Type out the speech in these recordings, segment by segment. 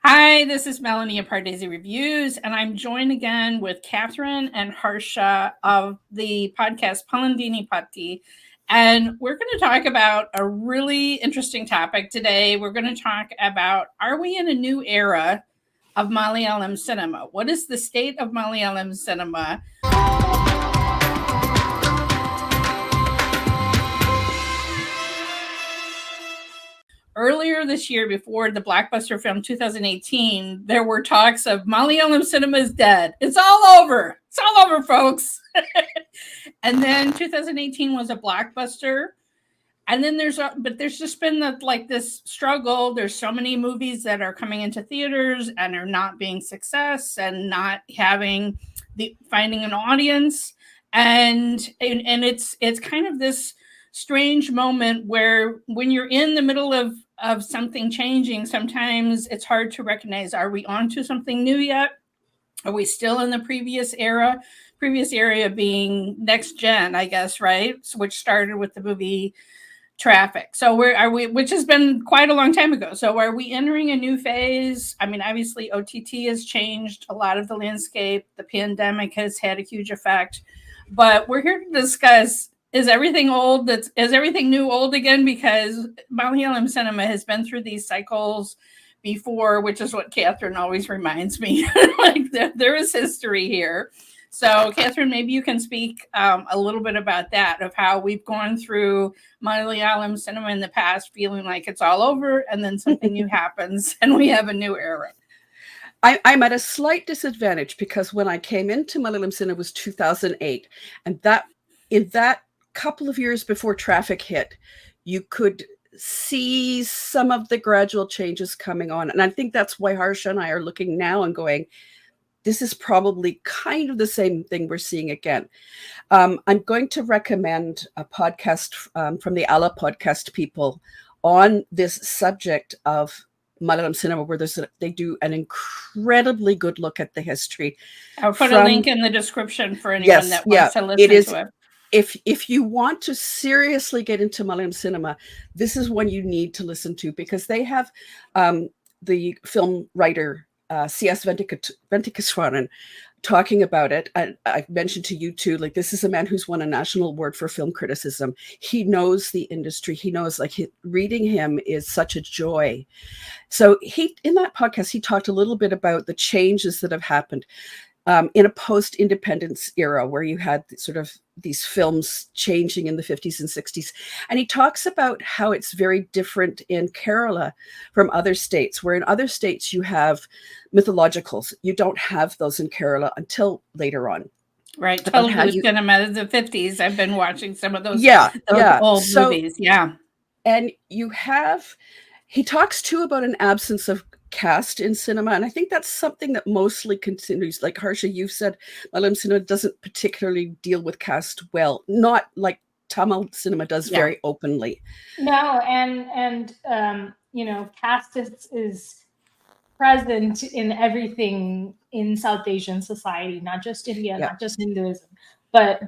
Hi, this is Melanie of Pardesi Reviews, and I'm joined again with Katherine and Harsha of the podcast Polandine Patti. And we're going to talk about a really interesting topic today. We're going to talk about, are we in a new era of Malayalam cinema? What is the state of Malayalam cinema? Earlier this year, before the blockbuster film 2018, there were talks of Malayalam cinema is dead. It's all over. It's all over, folks. And then 2018 was a blockbuster. And then there's just been this struggle. There's so many movies that are coming into theaters and are not being success and not having finding an audience. And it's kind of this strange moment where when you're in the middle of something changing, sometimes it's hard to recognize, are we onto something new yet? Are we still in the previous era? Previous area being next gen, I guess, right? So, which started with the movie Traffic. So which has been quite a long time ago. So are we entering a new phase? I mean, obviously OTT has changed a lot of the landscape. The pandemic has had a huge effect, but we're here to discuss, is everything old? Is everything new old again? Because Malayalam cinema has been through these cycles before, which is what Katherine always reminds me. Like there is history here. So, Katherine, maybe you can speak a little bit about that, of how we've gone through Malayalam cinema in the past, feeling like it's all over, and then something new happens, and we have a new era. I'm at a slight disadvantage because when I came into Malayalam cinema was 2008, and in that couple of years before Traffic hit, you could see some of the gradual changes coming on, and I think that's why Harsha and I are looking now and going, this is probably kind of the same thing we're seeing again. I'm going to recommend a podcast from the Ala podcast people on this subject of Malayalam cinema, where they do an incredibly good look at the history. I'll put a link in the description for anyone that wants to listen to it. If you want to seriously get into Malayalam cinema, this is one you need to listen to, because they have the film writer C.S. Ventikaswaran talking about it. I've mentioned to you too, like, this is a man who's won a national award for film criticism. He knows the industry. He knows, reading him is such a joy. So in that podcast, he talked a little bit about the changes that have happened in a post-independence era, where you had sort of these films changing in the 50s and 60s. And he talks about how it's very different in Kerala from other states, where in other states you have mythologicals. You don't have those in Kerala until later on. Right. Telugu cinema of the 50s. I've been watching some of those, old movies. Yeah. And he talks too about an absence of caste in cinema, and I think that's something that mostly continues. Like Harsha, you've said, Malayalam cinema doesn't particularly deal with caste well, not like Tamil cinema does very openly. No, and caste is present in everything in South Asian society, not just India, not just Hinduism, but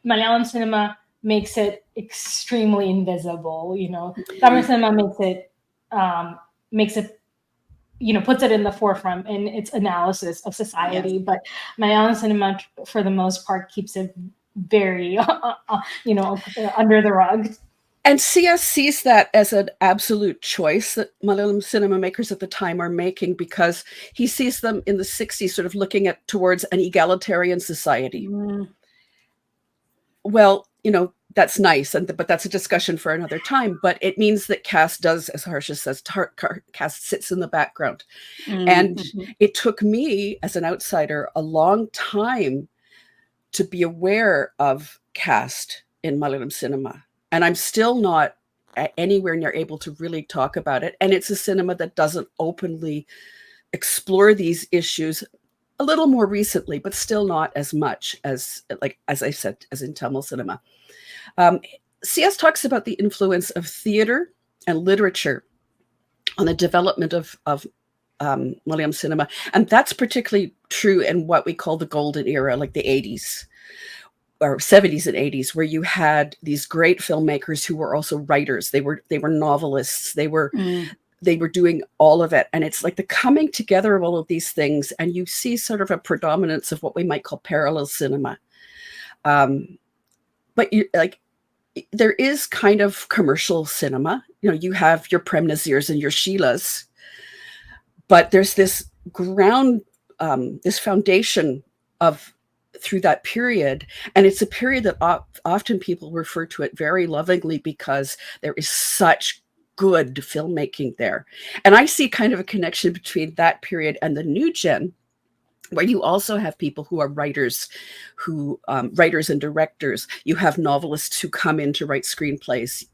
Malayalam cinema makes it extremely invisible. Tamil cinema makes it puts it in the forefront in its analysis of society, but Malayalam cinema for the most part keeps it very under the rug. And CS sees that as an absolute choice that Malayalam cinema makers at the time are making, because he sees them in the 60s sort of looking towards an egalitarian society. Well, that's nice, but that's a discussion for another time. But it means that caste does, as Harsha says, caste sits in the background. And it took me, as an outsider, a long time to be aware of caste in Malayalam cinema. And I'm still not anywhere near able to really talk about it. And it's a cinema that doesn't openly explore these issues. A little more recently, but still not as much as I said, as in Tamil cinema. CS talks about the influence of theater and literature on the development of Malayalam cinema. And that's particularly true in what we call the golden era, like the 80s or 70s and 80s, where you had these great filmmakers who were also writers. They were novelists. They were they were doing all of it. And it's like the coming together of all of these things. And you see sort of a predominance of what we might call parallel cinema. But there is kind of commercial cinema. You have your Prem Nazirs and your Sheilas, but there's this ground, this foundation of through that period. And it's a period that often people refer to it very lovingly because there is such good filmmaking there. And I see kind of a connection between that period and the new gen, where you also have people who are writers, writers and directors. You have novelists who come in to write screenplays,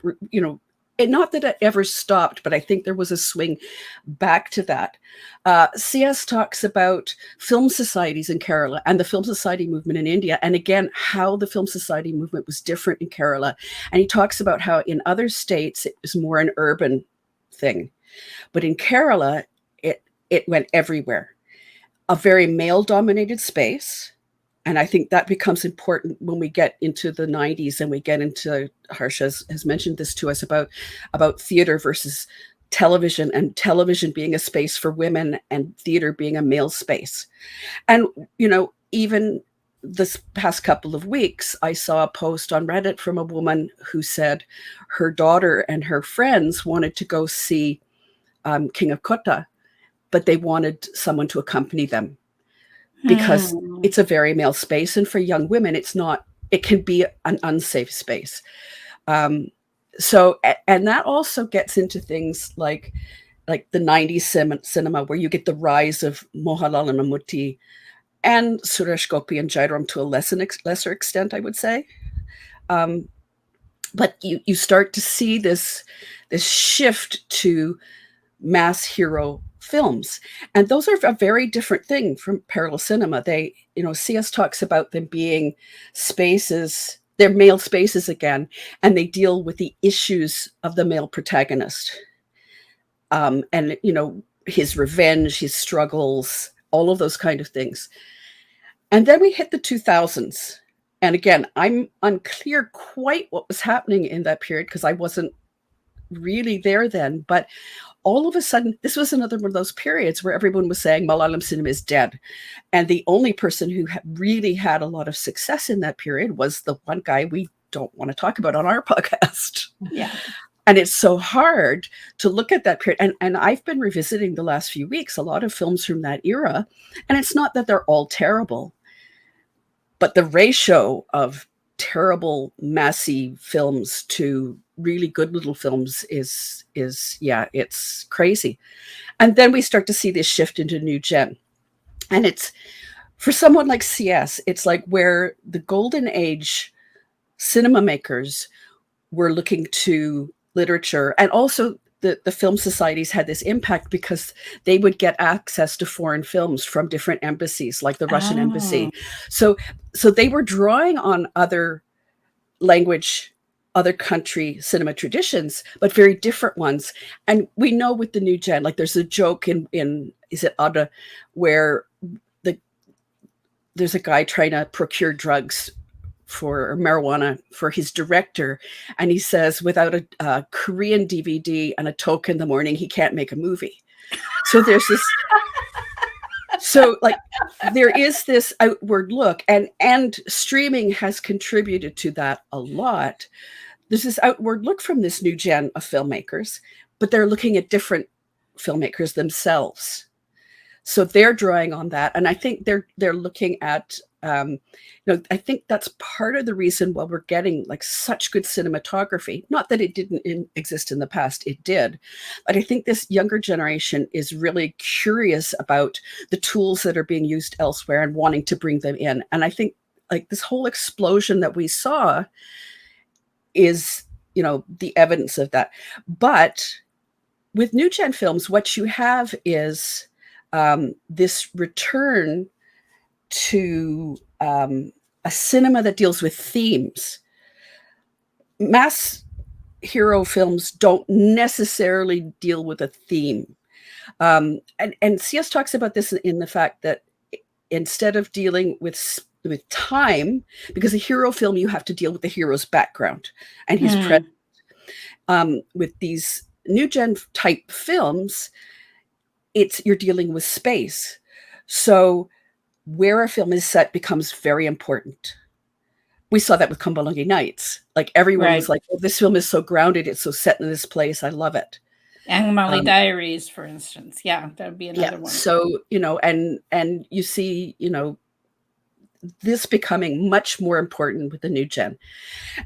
and not that it ever stopped, but I think there was a swing back to that. CS talks about film societies in Kerala and the film society movement in India. And again, how the film society movement was different in Kerala. And he talks about how in other states, it was more an urban thing. But in Kerala, it went everywhere. A very male-dominated space. And I think that becomes important when we get into the 90s and we get into, Harsha has mentioned this to us about theater versus television, and television being a space for women and theater being a male space. And, even this past couple of weeks, I saw a post on Reddit from a woman who said her daughter and her friends wanted to go see King of Kotha, but they wanted someone to accompany them, because it's a very male space. And for young women, it can be an unsafe space. So, and that also gets into things like the 90s cinema, where you get the rise of Mohanlal and Mammootty and Suresh Gopi and Jairam to a lesser extent, I would say. But you start to see this shift to mass hero films. And those are a very different thing from parallel cinema. They, CS talks about them being spaces, they're male spaces again, and they deal with the issues of the male protagonist. And, his revenge, his struggles, all of those kind of things. And then we hit the 2000s. And again, I'm unclear quite what was happening in that period because I wasn't really there then, but all of a sudden, this was another one of those periods where everyone was saying Malayalam cinema is dead. And the only person who really had a lot of success in that period was the one guy we don't want to talk about on our podcast. Yeah. And it's so hard to look at that period. And I've been revisiting the last few weeks, a lot of films from that era. And it's not that they're all terrible, but the ratio of terrible, messy films to really good little films is it's crazy. And then we start to see this shift into new gen. And it's, for someone like CS, it's like where the golden age cinema makers were looking to literature, and also the film societies had this impact because they would get access to foreign films from different embassies, like the Russian embassy. So they were drawing on other language, other country cinema traditions, but very different ones. And we know with the new gen, like there's a joke in is it Ada, where there's a guy trying to procure drugs for marijuana for his director, and he says without a Korean DVD and a Coke in the morning, he can't make a movie. So there's this so like there is this outward look, and streaming has contributed to that a lot. There's this outward look from this new gen of filmmakers, but they're looking at different filmmakers themselves. So they're drawing on that. And I think they're looking at, I think that's part of the reason why we're getting like such good cinematography. Not that it didn't exist in the past, it did. But I think this younger generation is really curious about the tools that are being used elsewhere and wanting to bring them in. And I think like this whole explosion that we saw is, the evidence of that. But with new gen films, what you have is this return to a cinema that deals with themes. Mass hero films don't necessarily deal with a theme. And CS talks about this in the fact that instead of dealing with time, because a hero film, you have to deal with the hero's background and his presence. With these new gen type films, you're dealing with space. So where a film is set becomes very important. We saw that with Kumbhalangi Nights. Like everyone was like, oh, this film is so grounded. It's so set in this place. I love it. Angmali Diaries, for instance. Yeah, that would be another one. So, and you see, this becoming much more important with the new gen.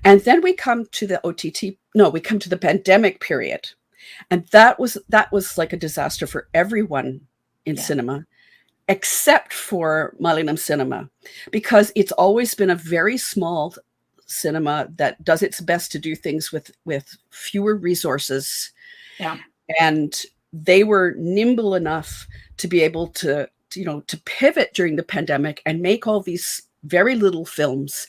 And then we come to the pandemic period. And that was like a disaster for everyone in cinema, except for Malayalam cinema, because it's always been a very small cinema that does its best to do things with fewer resources. Yeah. And they were nimble enough to be able to pivot during the pandemic and make all these very little films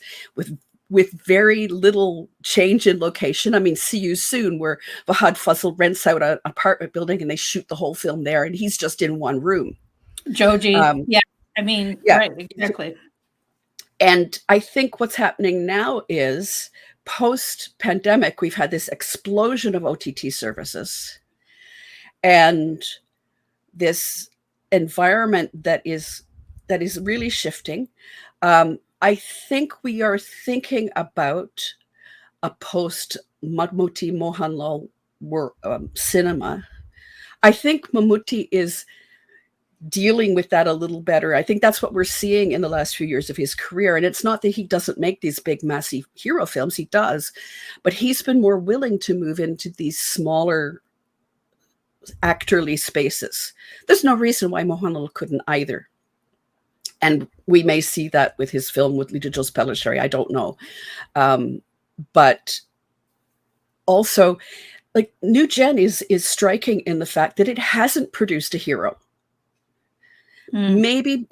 with very little change in location. I mean, See You Soon, where Fahad Fazil rents out an apartment building and they shoot the whole film there, and he's just in one room. Joji, right, exactly. And I think what's happening now is post-pandemic, we've had this explosion of OTT services and this environment that is really shifting. I think we are thinking about a post-Mammootty Mohanlal cinema. I think Mammootty is dealing with that a little better. I think that's what we're seeing in the last few years of his career. And it's not that he doesn't make these big, massive hero films. He does. But he's been more willing to move into these smaller actorly spaces. There's no reason why Mohanlal couldn't either. And we may see that with his film with Lita Jos Pellichari. I don't know. But also, like, New Gen is striking in the fact that it hasn't produced a hero. Maybe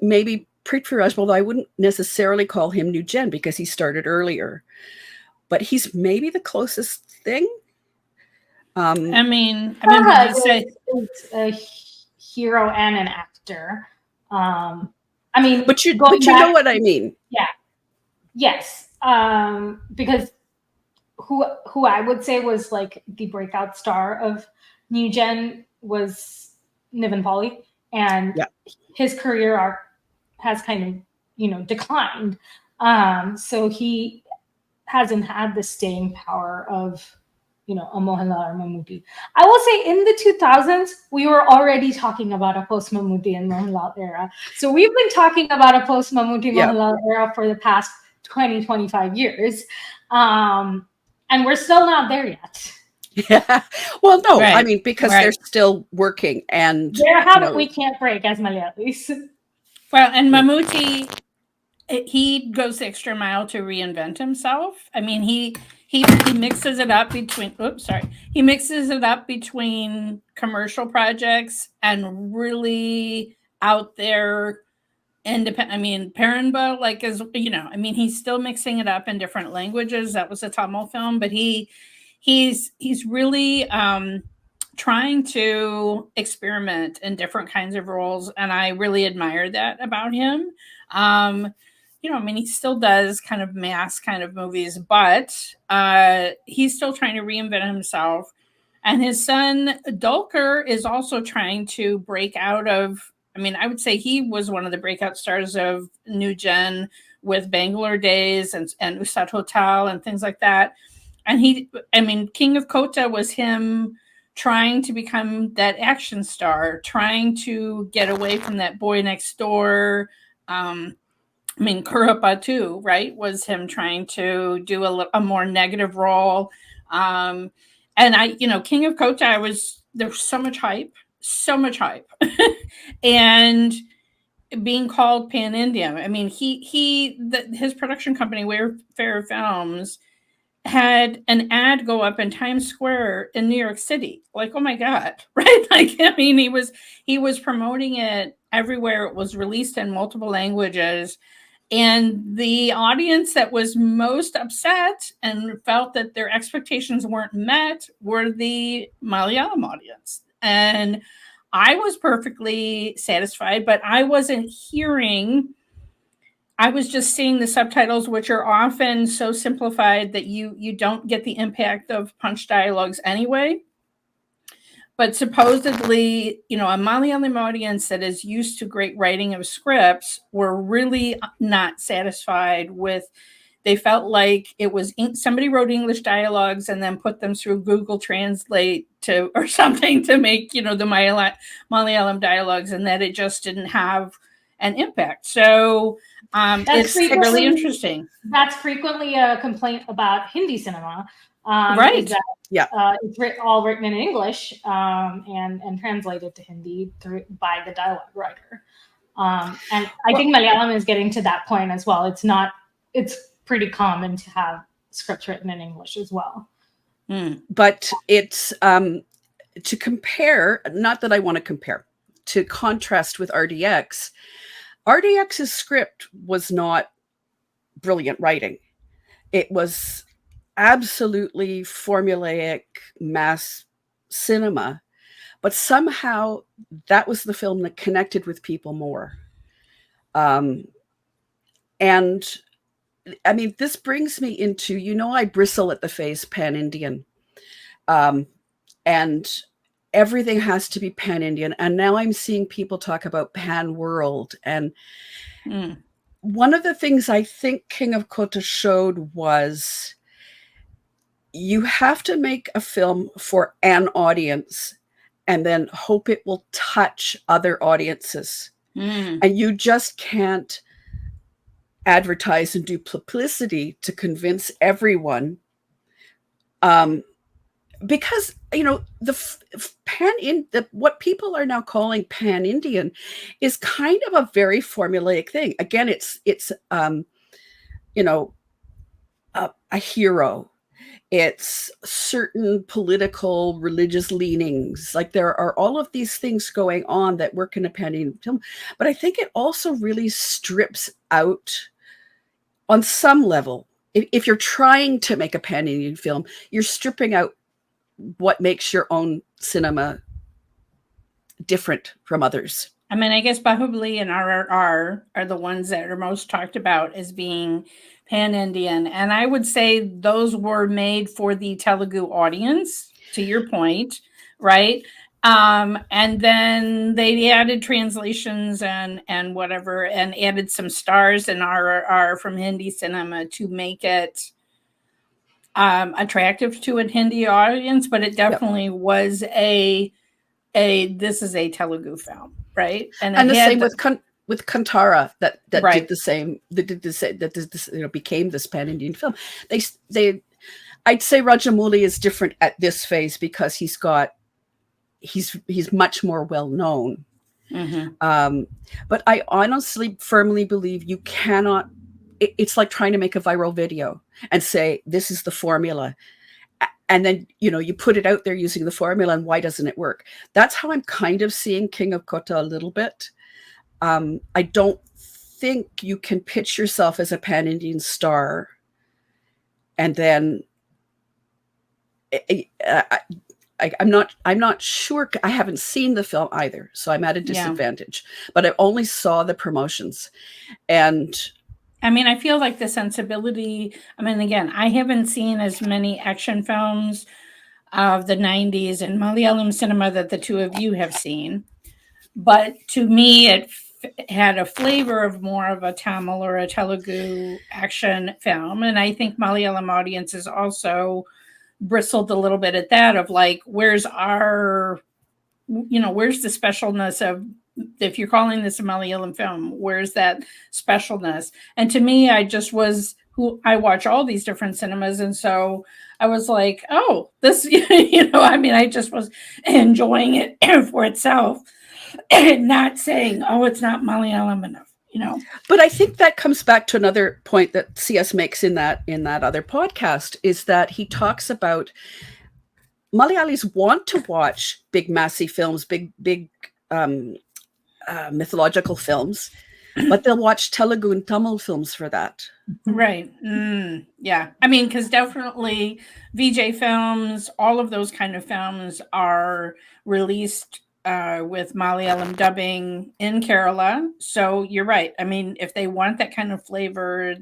Prithviraj, although I wouldn't necessarily call him New Gen because he started earlier. But he's maybe the closest thing. I mean, would you say it's a hero and an actor? I mean, but you know what I mean. Yeah. Yes. Because who I would say was like the breakout star of New Gen was Niven Pauly, and his career arc has kind of, declined. So he hasn't had the staying power of, a Mohanlal or Mammootty. I will say in the 2000s, we were already talking about a post-Mammootty and Mohanlal era. So we've been talking about a post-Mammootty Mohanlal era for the past 20, 25 years. And we're still not there yet. Yeah. Well, no, right. I mean, because they're still working and they're a habit we can't break as Malayalis. Well, and Mammootty, he goes the extra mile to reinvent himself. I mean, he mixes it up between he mixes it up between commercial projects and really out there independent. I mean, Paranba, like, is, he's still mixing it up in different languages. That was a Tamil film, but he's really trying to experiment in different kinds of roles, and I really admire that about him. He still does kind of mass kind of movies, but he's still trying to reinvent himself. And his son, Dulquer, is also trying to break out of, I would say he was one of the breakout stars of New Gen with Bangalore Days and Ustad Hotel and things like that. And King of Kota was him trying to become that action star, trying to get away from that boy next door. Kurapa too, right? Was him trying to do a more negative role. And King of Kota there was so much hype. And being called pan-India. His production company, Wayfarer Films, had an ad go up in Times Square in New York City. Like, oh my God, right? He was promoting it everywhere. It was released in multiple languages. And the audience that was most upset and felt that their expectations weren't met were the Malayalam audience. And I was perfectly satisfied, but I wasn't hearing. I was just seeing the subtitles, which are often so simplified that you don't get the impact of punch dialogues anyway. but supposedly, a Malayalam audience that is used to great writing of scripts were really not satisfied with. They felt like it was somebody wrote English dialogues and then put them through Google Translate or something to make, the Malayalam dialogues, and that it just didn't have an impact. So it's really interesting. That's frequently a complaint about Hindi cinema. Right. Is that, it's all written in English and translated to Hindi by the dialogue writer. And I think Malayalam is getting to that point as well. It's pretty common to have scripts written in English as well. But it's to compare, not that I want to compare, to contrast with RDX's script was not brilliant writing. It was absolutely formulaic mass cinema, but somehow that was the film that connected with people more. And I mean, this brings me into, I bristle at the phrase pan-Indian. And everything has to be pan-Indian. And now I'm seeing people talk about pan-world. And one of the things I think King of Kota showed was you have to make a film for an audience and then hope it will touch other audiences. And you just can't advertise and do publicity to convince everyone. Because, what people are now calling pan-Indian is kind of a very formulaic thing. Again, it's a hero. It's certain political, religious leanings. Like there are all of these things going on that work in a pan-Indian film. But I think it also really strips out, on some level, if you're trying to make a pan-Indian film, you're stripping out what makes your own cinema different from others. I mean, I guess Bahubali and RRR are the ones that are most talked about as being pan-Indian. And I would say those were made for the Telugu audience, to your point, right? And then they added translations and whatever, and added some stars in RRR from Hindi cinema to make it attractive to a Hindi audience, but it definitely was this is a Telugu film, right? And the same with Kantara that did the same. That became this pan-Indian film. I'd say Rajamouli is different at this phase because he's much more well known. But I honestly, firmly believe you cannot. It's like trying to make a viral video and say, this is the formula. And then, you put it out there using the formula, and why doesn't it work? That's how I'm kind of seeing King of Kota a little bit. I don't think you can pitch yourself as a pan-Indian star and then I'm not sure. I haven't seen the film either, so I'm at a disadvantage. But I only saw the promotions, and I mean, I feel like the sensibility. I mean, again, I haven't seen as many action films of the 90s in Malayalam cinema that the two of you have seen, but to me, it had a flavor of more of a Tamil or a Telugu action film, and I think Malayalam audiences also bristled a little bit at that of like, where's the specialness of, if you're calling this a Malayalam film, where's that specialness? And to me, I watch all these different cinemas, and so I was like, oh, this, I just was enjoying it for itself and not saying, oh, it's not Malayalam enough. But I think that comes back to another point that CS makes in that other podcast, is that he talks about Malayalis want to watch big, massy films, big mythological films, but they'll watch Telugu and Tamil films for that. Right. Yeah. I mean, because definitely VJ films, all of those kind of films are released with Malayalam dubbing in Kerala. So you're right. I mean, if they want that kind of flavor,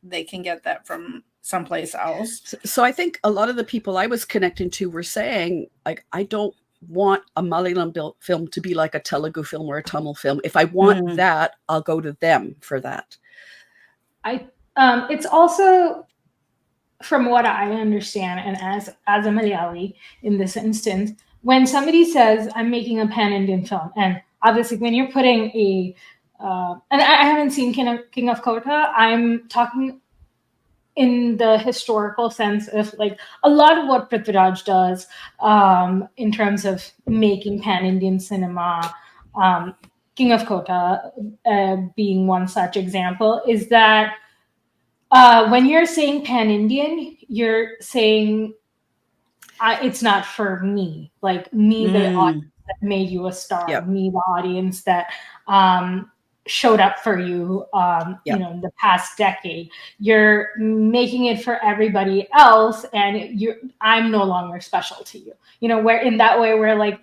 they can get that from someplace else. So I think a lot of the people I was connecting to were saying, like, I don't want a Malayalam film to be like a Telugu film or a Tamil film. If I want that, I'll go to them for that. It's also, from what I understand, and as a Malayali in this instance, when somebody says I'm making a pan-Indian film, and obviously when you're putting a and I haven't seen King of Kota, I'm talking in the historical sense of like a lot of what Prithviraj does in terms of making pan-Indian cinema, King of Kota being one such example, is that when you're saying pan-Indian, you're saying it's not for me, like me, the audience that made you a star, me, the audience that showed up for you, you know, in the past decade. You're making it for everybody else, and I'm no longer special to you. You know, where in that way, we're like,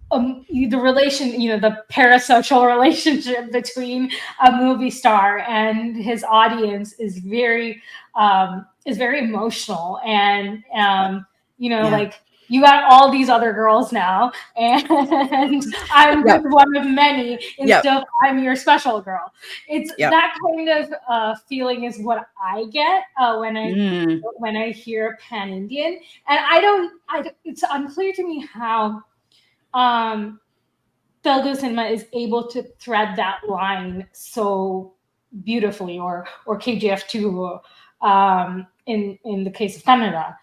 the relation, you know, the parasocial relationship between a movie star and his audience is very emotional, and you know, like, you got all these other girls now, and I'm just one of many, and still I'm your special girl. It's that kind of feeling is what I get when I hear pan-Indian, and it's unclear to me how Telugu cinema is able to thread that line so beautifully, or KGF2 in the case of Kannada.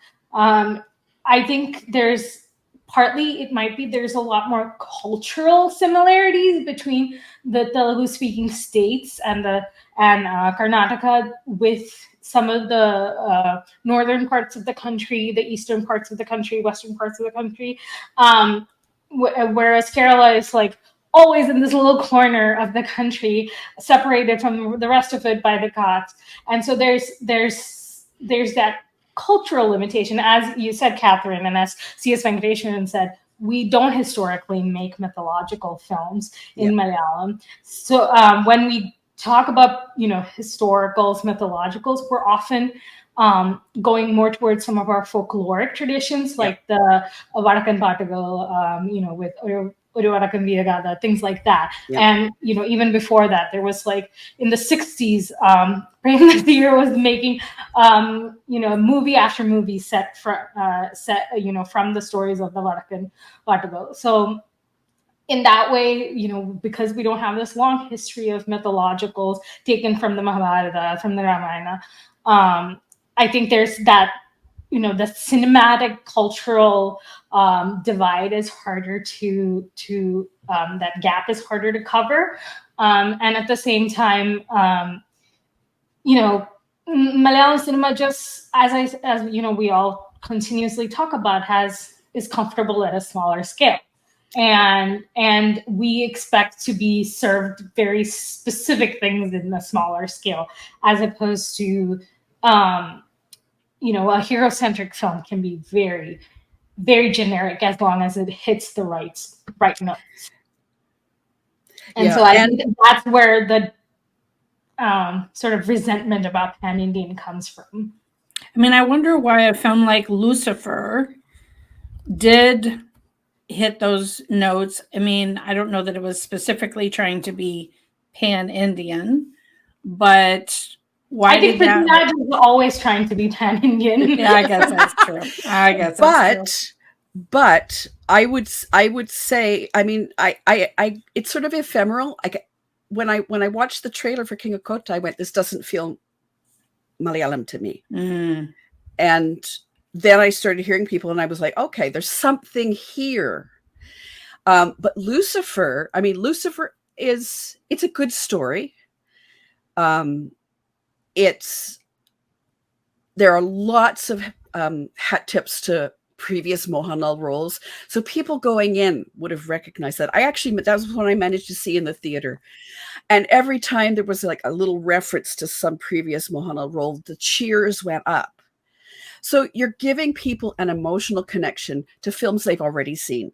I think there's there's a lot more cultural similarities between the Telugu speaking states and Karnataka, with some of the northern parts of the country, the eastern parts of the country, western parts of the country. Whereas Kerala is like always in this little corner of the country, separated from the rest of it by the Ghats. And so there's that cultural limitation, as you said, Catherine, and as C.S. Venkatesan said, we don't historically make mythological films in Malayalam. So when we talk about, you know, historicals, mythologicals, we're often going more towards some of our folkloric traditions, like the Vadakan Pattagal, you know, with Oru Vadakan Veeragada, things like that. And, you know, even before that, there was like in the 60s, Prem Nathir was making, you know, movie after movie set, you know, from the stories of the Vadakan Pattagal. So in that way, you know, because we don't have this long history of mythologicals taken from the Mahabharata, from the Ramayana, I think there's that, you know, the cinematic cultural divide is harder to that gap is harder to cover. And at the same time, you know, Malayalam cinema, just as you know, we all continuously talk about, is comfortable at a smaller scale. And we expect to be served very specific things in a smaller scale, as opposed to, you know, a hero-centric film can be very, very generic as long as it hits the right notes. And so I think that's where the sort of resentment about pan-Indian comes from. I mean, I wonder why a film like Lucifer did hit those notes. I mean, I don't know that it was specifically trying to be pan-Indian, but why I think Prithviraj was always trying to be pan-Indian. Yeah, I guess that's true. But I would say, I mean, I it's sort of ephemeral. When I watched the trailer for King of Kota, I went, this doesn't feel Malayalam to me. And then I started hearing people, and I was like, okay, there's something here. But Lucifer, I mean, Lucifer it's a good story. There are lots of hat tips to previous Mohanlal roles. So people going in would have recognized that. That was when I managed to see in the theater. And every time there was like a little reference to some previous Mohanlal role, the cheers went up. So you're giving people an emotional connection to films they've already seen.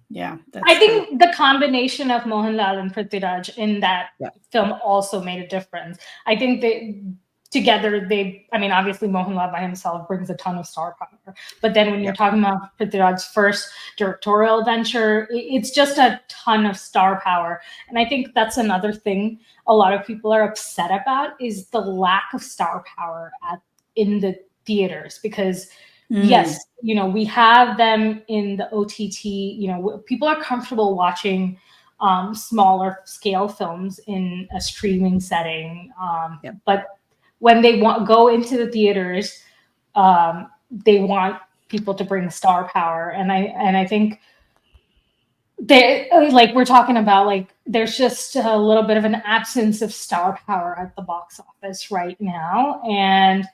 Yeah, I think the combination of Mohanlal and Prithviraj in that film also made a difference. I think together, obviously Mohanlal by himself brings a ton of star power. But then when you're talking about Prithviraj's first directorial venture, it's just a ton of star power. And I think that's another thing a lot of people are upset about, is the lack of star power in the theaters. Because yes, we have them in the OTT, people are comfortable watching smaller scale films in a streaming setting. But when they go into the theaters, they want people to bring star power. And I think they, like we're talking about, like there's just a little bit of an absence of star power at the box office right now. And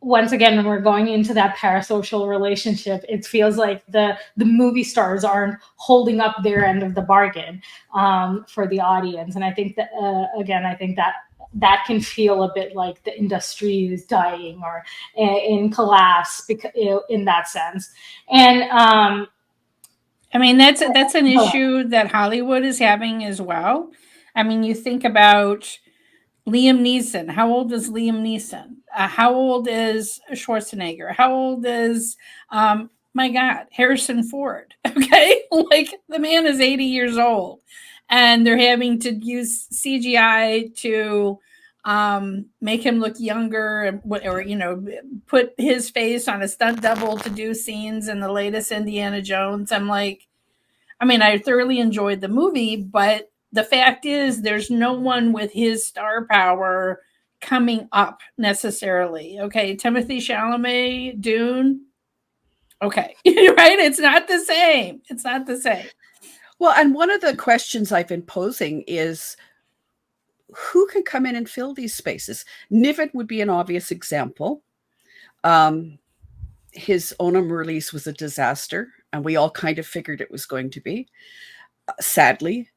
once again, when we're going into that parasocial relationship, it feels like the movie stars aren't holding up their end of the bargain for the audience. And I think that, I think that can feel a bit like the industry is dying or in collapse because, in that sense. And that's an issue that Hollywood is having as well. You think about Liam Neeson. How old is Liam Neeson? How old is Schwarzenegger? How old is, my God, Harrison Ford? Okay, like the man is 80 years old, and they're having to use CGI to make him look younger, or put his face on a stunt double to do scenes in the latest Indiana Jones. I'm like, I thoroughly enjoyed the movie, but the fact is there's no one with his star power coming up necessarily. Okay, Timothée Chalamet, Dune. Okay, right? It's not the same. It's not the same. Well, and one of the questions I've been posing is, who can come in and fill these spaces? Niven would be an obvious example. His Onam release was a disaster, and we all kind of figured it was going to be, sadly.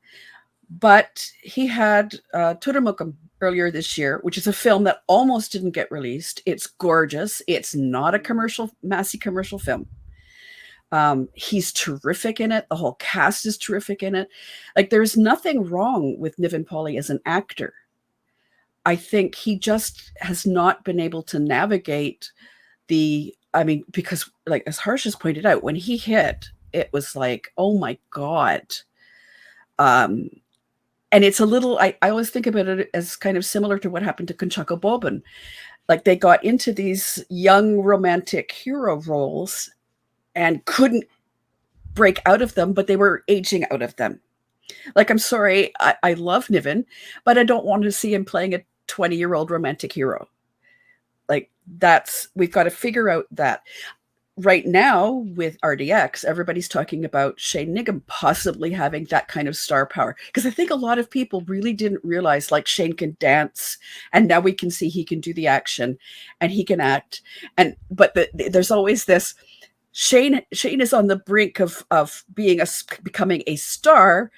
But he had Turumukam earlier this year, which is a film that almost didn't get released. It's gorgeous. It's not a massy commercial film. He's terrific in it. The whole cast is terrific in it. Like, there's nothing wrong with Niven Pauly as an actor. I think he just has not been able to navigate because, like, as Harsha's pointed out, when he hit, it was like, oh my God. And it's a little, I always think about it as kind of similar to what happened to Kunchaka Boban. Like, they got into these young romantic hero roles and couldn't break out of them, but they were aging out of them. Like, I'm sorry, I love Niven, but I don't want to see him playing a 20-year-old romantic hero. Like, we've got to figure out that. Right now with RDX, everybody's talking about Shane Niggum possibly having that kind of star power. Because I think a lot of people really didn't realize, like, Shane can dance, and now we can see he can do the action and he can act. But there's always this, Shane is on the brink of becoming a star,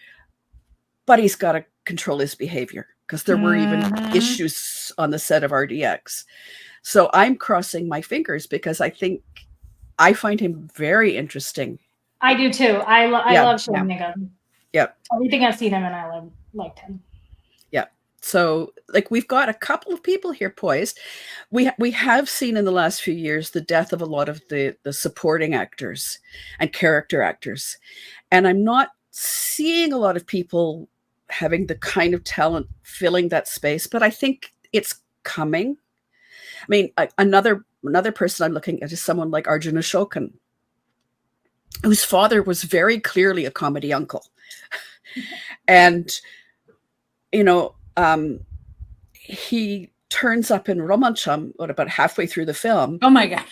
but he's got to control his behavior, because there were even issues on the set of RDX. So I'm crossing my fingers, because I find him very interesting. I do too. I love Shane Niggum. Yeah. Everything I've seen him in, I liked him. Yeah. So, like, we've got a couple of people here poised. We have seen in the last few years the death of a lot of the supporting actors and character actors. And I'm not seeing a lot of people having the kind of talent filling that space, but I think it's coming. Another person I'm looking at is someone like Arjuna Ashokan, whose father was very clearly a comedy uncle. And, he turns up in Romancham about halfway through the film. Oh my God.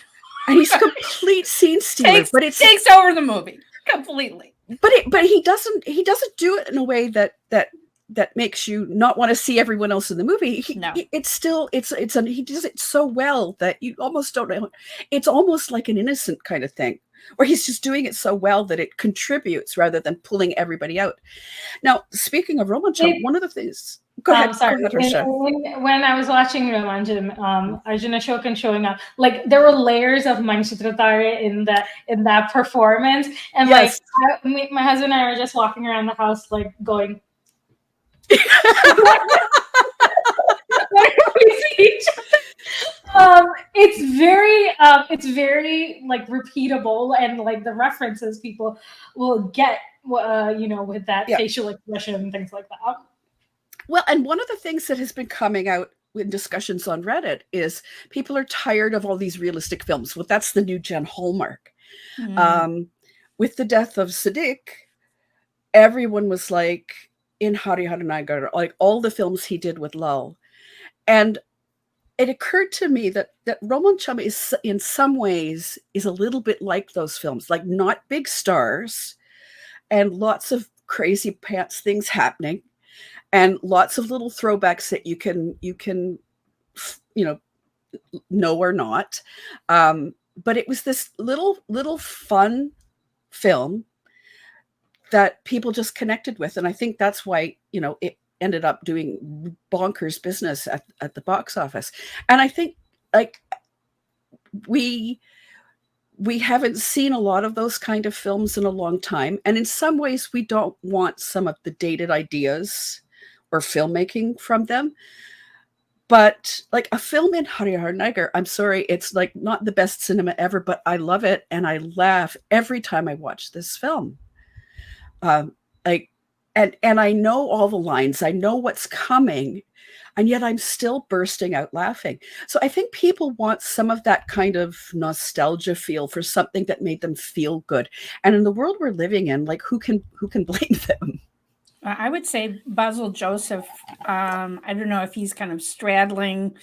And he's a complete scene stealer. But it takes over the movie completely. But he doesn't do it in a way that makes you not want to see everyone else in the movie. He does it so well that you almost don't know. It's almost like an innocent kind of thing, where he's just doing it so well that it contributes rather than pulling everybody out. Now, speaking of Romancham, one of the things. Go ahead. Sorry. When I was watching Romancham, Arjuna Ashokan showing up, like, there were layers of Manchitratare in that performance, and yes. Like my husband and I were just walking around the house, like, going. What are we It's very like repeatable, and like the references people will get, with that facial expression and things like that. Well, and one of the things that has been coming out in discussions on Reddit is people are tired of all these realistic films. Well, that's the new gen Hallmark. With the death of Siddiq, everyone was like, in Hari Haranagar, like all the films he did with Lal. And it occurred to me that Roman Chum is in some ways is a little bit like those films, like not big stars and lots of crazy pants things happening and lots of little throwbacks that you can know or not. But it was this little fun film that people just connected with. And I think that's why, it ended up doing bonkers business at the box office. And I think like we haven't seen a lot of those kind of films in a long time. And in some ways we don't want some of the dated ideas or filmmaking from them. But like a film in Hari Haranagar, I'm sorry, it's like not the best cinema ever, but I love it. And I laugh every time I watch this film. And I know all the lines, I know what's coming, and yet I'm still bursting out laughing. So I think people want some of that kind of nostalgia feel for something that made them feel good. And in the world we're living in, like who can blame them? I would say Basil Joseph. I don't know if he's kind of straddling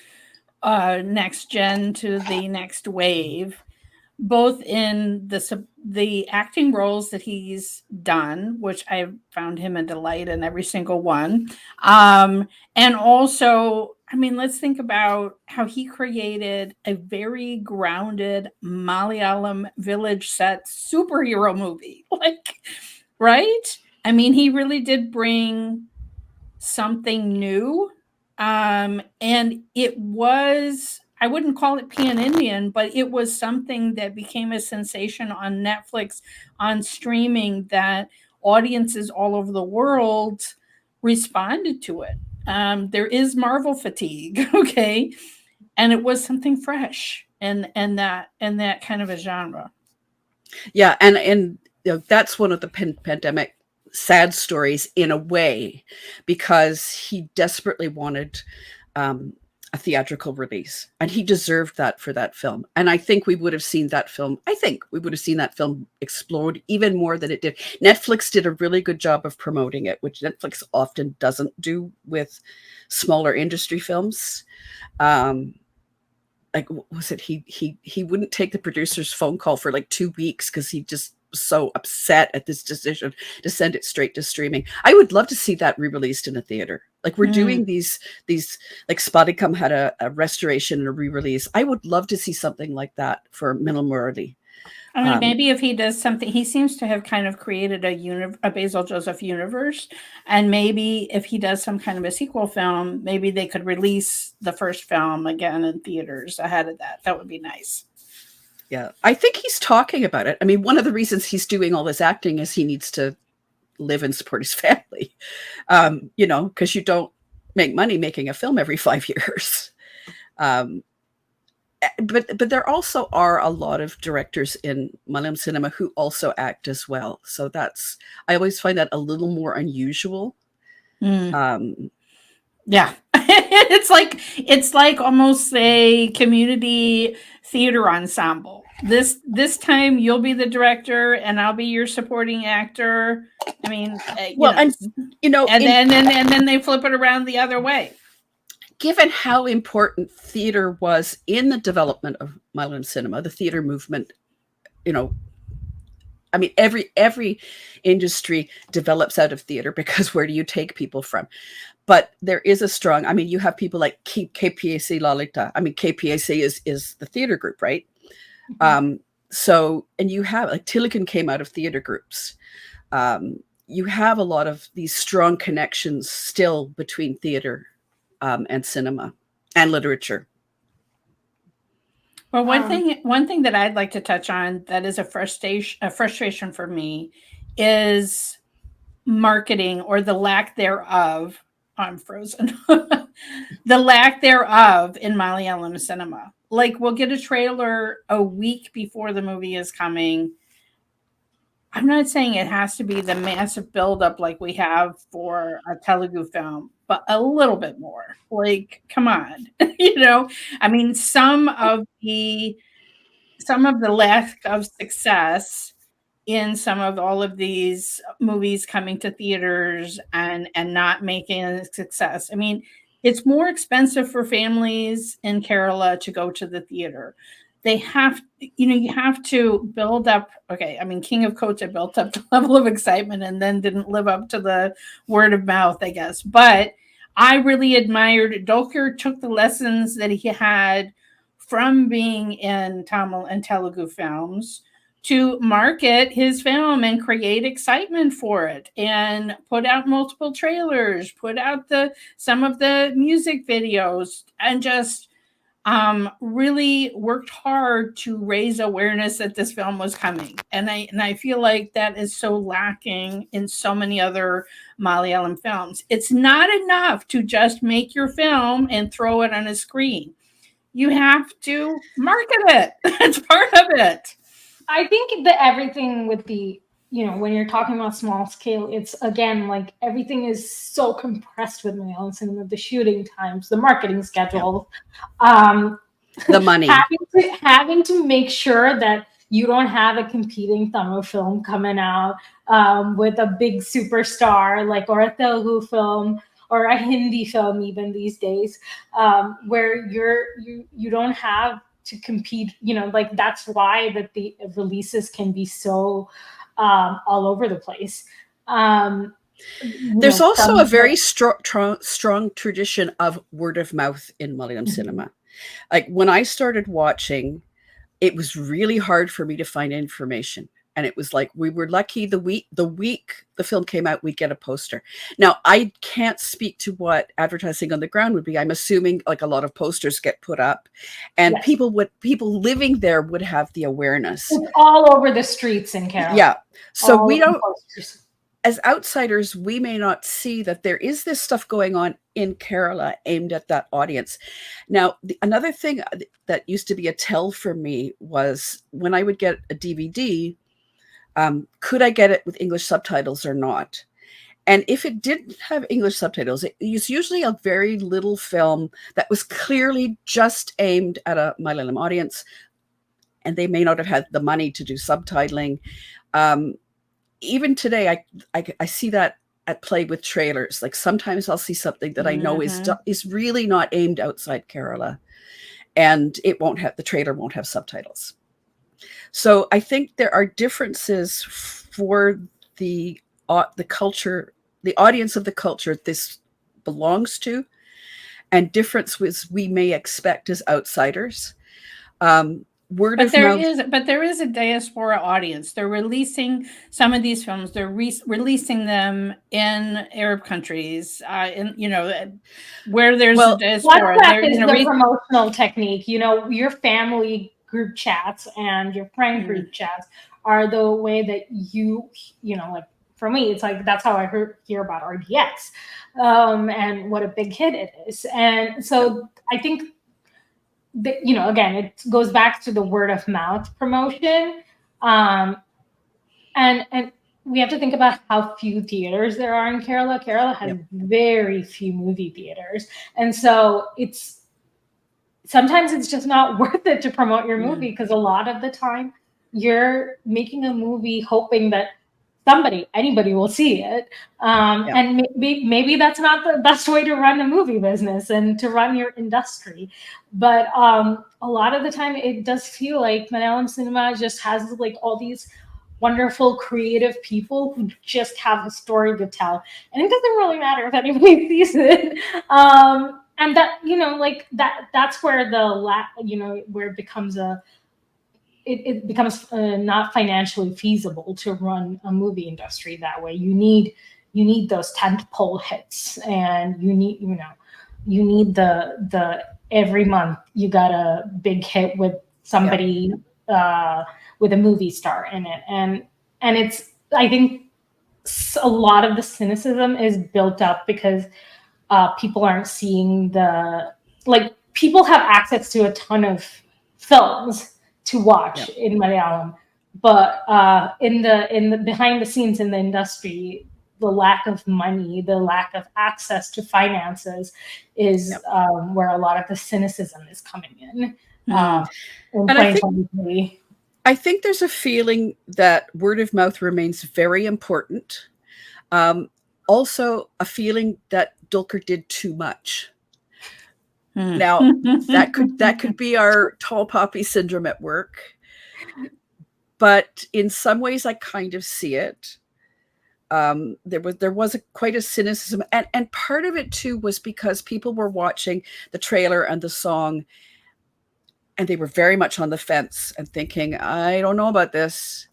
next gen to the next wave, both in the acting roles that he's done, which I found him a delight in every single one. And also, I mean, let's think about how he created a very grounded Malayalam village set superhero movie. Like, right? I mean, he really did bring something new. And it was, I wouldn't call it Pan Indian, but it was something that became a sensation on Netflix, on streaming, that audiences all over the world responded to it. There is Marvel fatigue, okay, and it was something fresh and that kind of a genre. Yeah, and that's one of the pandemic sad stories in a way, because he desperately wanted a theatrical release, and he deserved that for that film. And I think we would have seen that film explode even more than it did. Netflix did a really good job of promoting it, which Netflix often doesn't do with smaller industry films. Like, what was it? He wouldn't take the producer's phone call for like 2 weeks because he just was so upset at this decision to send it straight to streaming. I would love to see that re-released in a theater. Like we're doing these like Spoticum had a restoration and a re-release. I would love to see something like that for Mil Murali. I mean, maybe if he does something, he seems to have kind of created a Basil Joseph universe. And maybe if he does some kind of a sequel film, maybe they could release the first film again in theaters ahead of that. That would be nice. Yeah, I think he's talking about it. I mean, one of the reasons he's doing all this acting is he needs to live and support his family, because you don't make money making a film every 5 years. But there also are a lot of directors in Malayalam cinema who also act as well. So I always find that a little more unusual. Yeah. it's like almost a community theater ensemble. This time you'll be the director and I'll be your supporting actor. I mean, and then they flip it around the other way. Given how important theater was in the development of Malayalam cinema, the theater movement, I mean, every industry develops out of theater, because where do you take people from? But there is a strong, I mean, you have people like KPAC Lalita. I mean, KPAC is the theater group, right? Mm-hmm. And you have, like, Tilikan came out of theater groups. You have a lot of these strong connections still between theater and cinema and literature. Well, one thing that I'd like to touch on that is a frustration for me is marketing, or the lack thereof, I'm frozen. The lack thereof in Malayalam cinema. Like, we'll get a trailer a week before the movie is coming. I'm not saying it has to be the massive buildup like we have for a Telugu film, but a little bit more. Like, come on, I mean, some of the lack of success in some of all of these movies coming to theaters and not making a success. I mean, it's more expensive for families in Kerala to go to the theater. They have, you have to build up. Okay, I mean, King of Kota built up the level of excitement and then didn't live up to the word of mouth, I guess. But I really admired Dolker took the lessons that he had from being in Tamil and Telugu films to market his film and create excitement for it and put out multiple trailers, put out some of the music videos, and just really worked hard to raise awareness that this film was coming. And I feel like that is so lacking in so many other Malayalam films. It's not enough to just make your film and throw it on a screen. You have to market it. It's part of it. I think that everything with the, when you're talking about small scale, it's again, like, everything is so compressed with Malayalam cinema, the shooting times, the marketing schedule, the money, having to make sure that you don't have a competing Tamil film coming out with a big superstar, like, or a Telugu film or a Hindi film even these days, where you don't have to compete, like, that's why that the releases can be so all over the place. There's also a very strong tradition of word of mouth in Malayalam cinema. Like, when I started watching, it was really hard for me to find information. And it was like, we were lucky the week the film came out, we'd get a poster. Now, I can't speak to what advertising on the ground would be. I'm assuming like a lot of posters get put up, and yes. people living there would have the awareness. It's all over the streets in Kerala. Yeah. So all we don't, as outsiders, we may not see that there is this stuff going on in Kerala aimed at that audience. Now, another thing that used to be a tell for me was when I would get a DVD, could I get it with English subtitles or not? And if it didn't have English subtitles, it was usually a very little film that was clearly just aimed at a Malayalam audience, and they may not have had the money to do subtitling. Even today, I see that at play with trailers. Like, sometimes I'll see something that I know is really not aimed outside Kerala, and the trailer won't have subtitles. So I think there are differences for the culture, the audience of the culture this belongs to, and differences we may expect as outsiders. But there is a diaspora audience. They're releasing some of these films. They're releasing them in Arab countries, where there's a diaspora. WhatsApp is the promotional technique. Your family group chats and your friend group chats are the way that like, for me, it's like, that's how I hear about RDX and what a big hit it is. And so I think that, again, it goes back to the word of mouth promotion. And we have to think about how few theaters there are in Kerala. Kerala has very few movie theaters. And so sometimes it's just not worth it to promote your movie, because a lot of the time you're making a movie hoping that anybody will see it. And maybe that's not the best way to run a movie business and to run your industry. But a lot of the time it does feel like Malayalam cinema just has like all these wonderful creative people who just have a story to tell. And it doesn't really matter if anybody sees it. And that, like that's where where it becomes it becomes not financially feasible to run a movie industry that way. You need those tentpole hits, and you need the every month you got a big hit with somebody with a movie star in it, and it's, I think a lot of the cynicism is built up because people aren't seeing people have access to a ton of films to watch in Malayalam, but in the behind the scenes in the industry, the lack of money, the lack of access to finances is where a lot of the cynicism is coming in. In 2023. I think there's a feeling that word of mouth remains very important. Also, a feeling that Dulker did too much. Now, that could be our tall poppy syndrome at work. But in some ways, I kind of see it. There was quite a cynicism, and part of it too was because people were watching the trailer and the song, and they were very much on the fence and thinking, I don't know about this,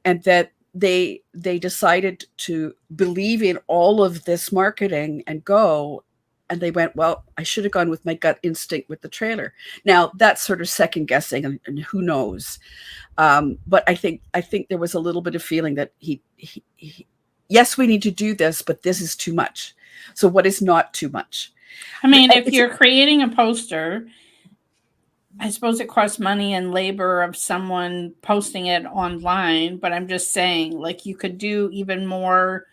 and that they decided to believe in all of this marketing and go. And they went, well, I should have gone with my gut instinct with the trailer. Now that's sort of second guessing, and who knows? But I think there was a little bit of feeling that he yes, we need to do this, but this is too much. So what is not too much? I mean, if you're creating a poster, I suppose it costs money and labor of someone posting it online, but I'm just saying, like, you could do even more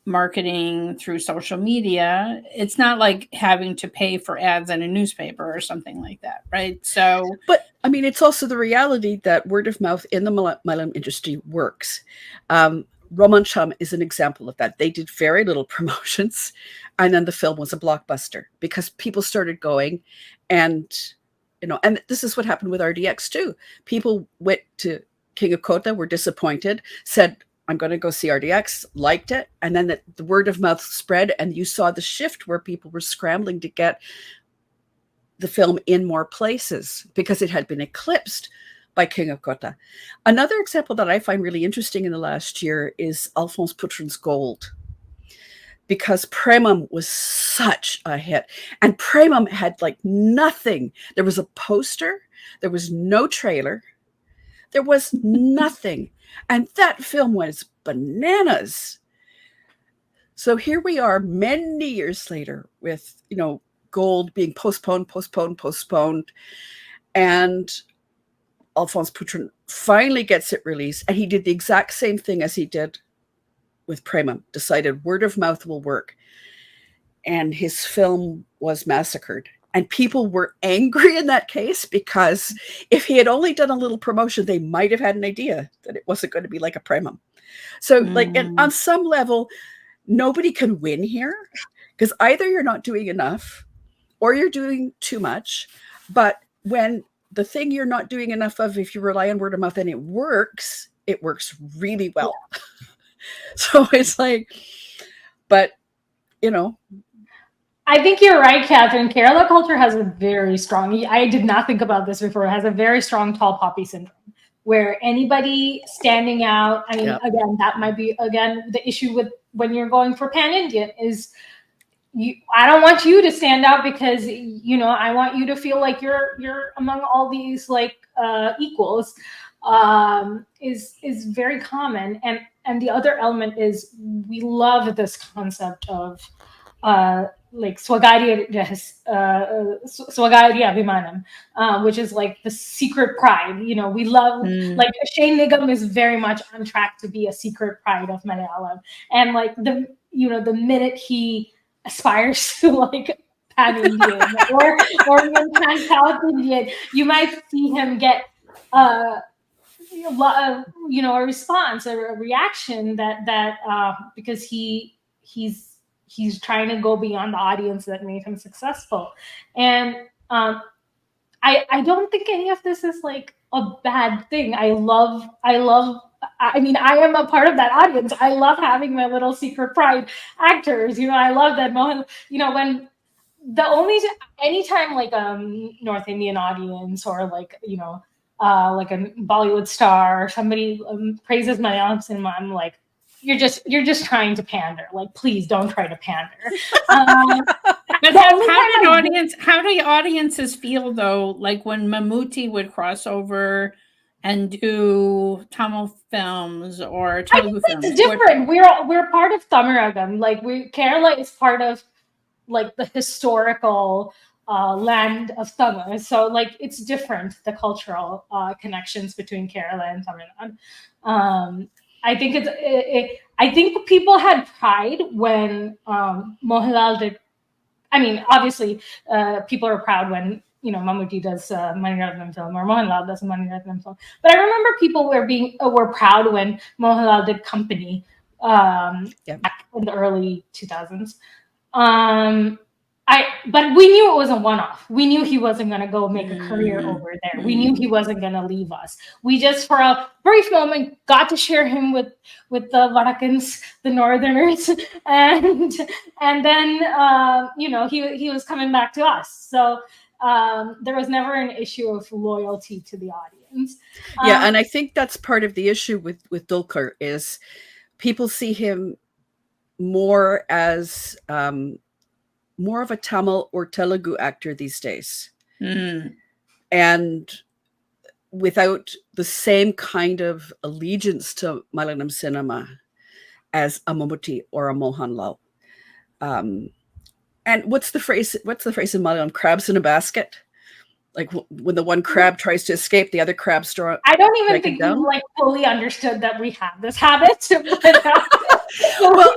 marketing through social media. It's not like having to pay for ads in a newspaper or something like that, right? So, but I mean, it's also the reality that word of mouth in the Malayalam industry works. Roman Chum is an example of that. They did very little promotions, and then the film was a blockbuster because people started going, and and this is what happened with RDX too. People went to King of Kota, were disappointed, said, I'm going to go see RDX, liked it. And then the word of mouth spread, and you saw the shift where people were scrambling to get the film in more places because it had been eclipsed by King of Kota. Another example that I find really interesting in the last year is Alphonse Putran's Gold, because Premam was such a hit. And Premam had like nothing. There was a poster. There was no trailer. There was nothing. And that film was bananas. So here we are many years later with, Gold being postponed. And Alphonse Putran finally gets it released. And he did the exact same thing as he did with Premam, decided word of mouth will work. And his film was massacred. And people were angry in that case because if he had only done a little promotion, they might have had an idea that it wasn't going to be like a Premam. So and on some level, nobody can win here because either you're not doing enough or you're doing too much. But when the thing you're not doing enough of, if you rely on word of mouth and it works really well. Yeah. So it's like, but, I think you're right, Catherine. Kerala culture has a very strong, I did not think about this before, it has a very strong tall poppy syndrome where anybody standing out, I mean, again, that might be, the issue with when you're going for pan-Indian is I don't want you to stand out because, I want you to feel like you're among all these equals, is very common. And the other element is we love this concept of Swagarya Vimanam, which is like the secret pride. We love Shane Nigam is very much on track to be a secret pride of Malayalam, and the minute he aspires to pan Indian or even pan South Indian, you might see him get a response or a reaction that because he's trying to go beyond the audience that made him successful. And I don't think any of this is a bad thing. I mean, I am a part of that audience. I love having my little secret pride actors. I love that moment. When anytime North Indian audience or a Bollywood star or somebody praises Malayalam cinema, I'm like, you're just trying to pander. Please don't try to pander. But how do audiences feel though? When Mammootty would cross over and do Tamil films or Telugu films? It's different. We're part of Tamiragam. Kerala is part of like the historical land of Tamil. So like it's different, the cultural connections between Kerala and Tamil Nadu. I think I think people had pride when Mohanlal did. I mean, obviously, people are proud when Mammootty does a Mani Ratnam film or Mohanlal does a Mani Ratnam film. But I remember people were proud when Mohanlal did Company back in the early 2000s. But we knew it was a one-off. We knew he wasn't going to go make a career over there. We knew he wasn't going to leave us. We just, for a brief moment, got to share him with the Vadakans, the Northerners, and then he was coming back to us. So there was never an issue of loyalty to the audience. And I think that's part of the issue with Dulquer is people see him more as more of a Tamil or Telugu actor these days. And without the same kind of allegiance to Malayalam cinema as a Mammootty or a Mohanlal. And what's the phrase in Malayalam? Crabs in a basket? Like when the one crab tries to escape, the other crabs draw. I don't even think you like fully understood that we have this habit. Well,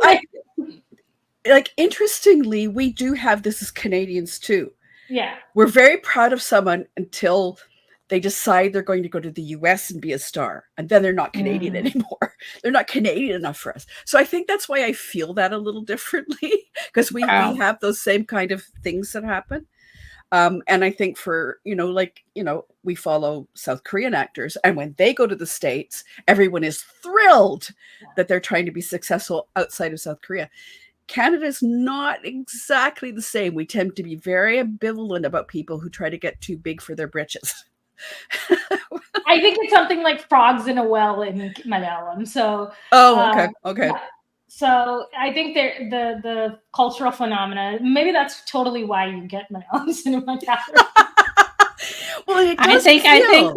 interestingly, we do have this as Canadians too. Yeah. We're very proud of someone until they decide they're going to go to the US and be a star. And then they're not Canadian anymore. They're not Canadian enough for us. So I think that's why I feel that a little differently, because we have those same kind of things that happen. And I think we follow South Korean actors, and when they go to the States, everyone is thrilled that they're trying to be successful outside of South Korea. Canada's not exactly the same. We tend to be very ambivalent about people who try to get too big for their britches. I think it's something like frogs in a well in Malayalam. So okay. Yeah. So I think the cultural phenomena, maybe that's totally why you get Malayalam cinema. Well, I think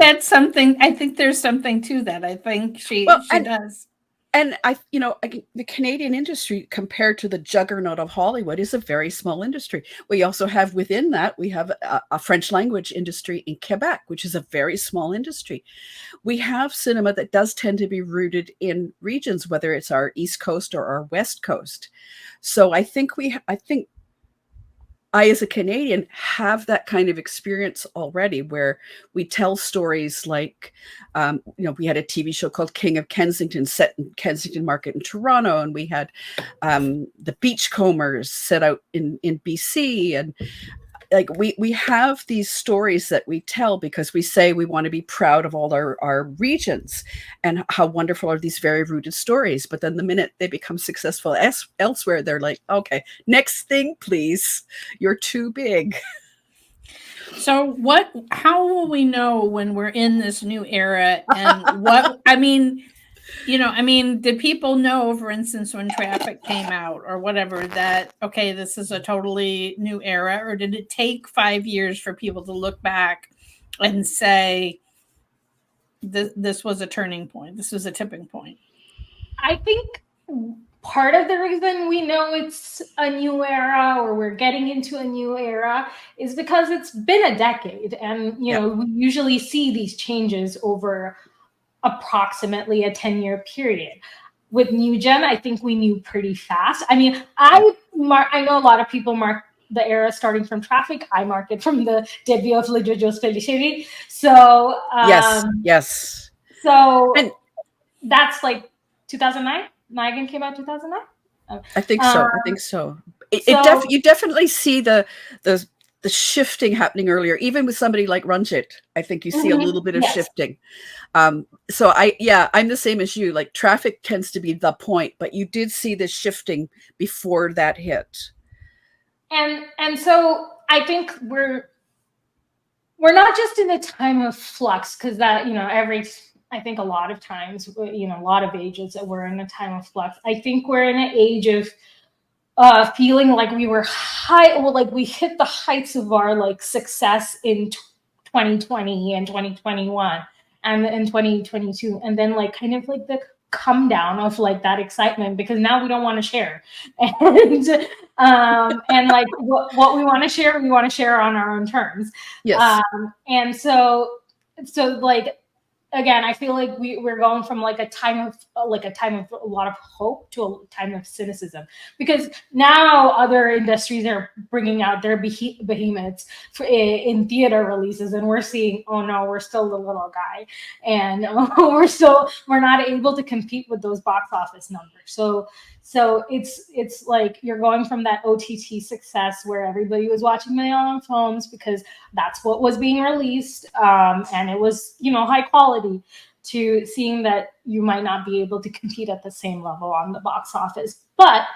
that's something. I think there's something to that. I think she does. And the Canadian industry compared to the juggernaut of Hollywood is a very small industry. We also have within that, we have a French language industry in Quebec, which is a very small industry. We have cinema that does tend to be rooted in regions, whether it's our East Coast or our West Coast. So I think I, as a Canadian, have that kind of experience already where we tell stories like, we had a TV show called King of Kensington set in Kensington Market in Toronto. And we had the Beachcombers set out in BC. And like we have these stories that we tell because we say we want to be proud of all our regions and how wonderful are these very rooted stories. But then the minute they become successful elsewhere, they're like, okay, next thing, please. You're too big. So how will we know when we're in this new era? And did people know, for instance, when Traffic came out or whatever, that, okay, this is a totally new era? Or did it take 5 years for people to look back and say, this was a turning point, this was a tipping point? I think part of the reason we know it's a new era or we're getting into a new era is because it's been a decade. And, we usually see these changes over approximately a 10-year period. With New Gen, I think we knew pretty fast. I mean, I know a lot of people mark the era starting from Traffic. I mark it from the debut of Lidio Jos Pelliceri. So yes. So that's like 2009. Niven came out 2009. I think so. You definitely see the shifting happening earlier, even with somebody like Ranjit. I think you see a little bit of shifting. So I'm the same as you. Like Traffic tends to be the point, but you did see the shifting before that hit. And so I think we're not just in a time of flux, because that, I think a lot of times, a lot of ages that we're in a time of flux. I think we're in an age of feeling like we were we hit the heights of our success in 2020 and 2021 and in 2022, and then kind of the come down of like that excitement, because now we don't want to share, and like what we want to share on our own terms. Yes. And so like, again, I feel like we're going from like a time of a lot of hope to a time of cynicism, because now other industries are bringing out their behemoths in theater releases, and we're seeing, oh no, we're still the little guy, and we're not able to compete with those box office numbers. So it's like you're going from that OTT success where everybody was watching Malayalam films because that's what was being released, and it was, high quality, to seeing that you might not be able to compete at the same level on the box office. But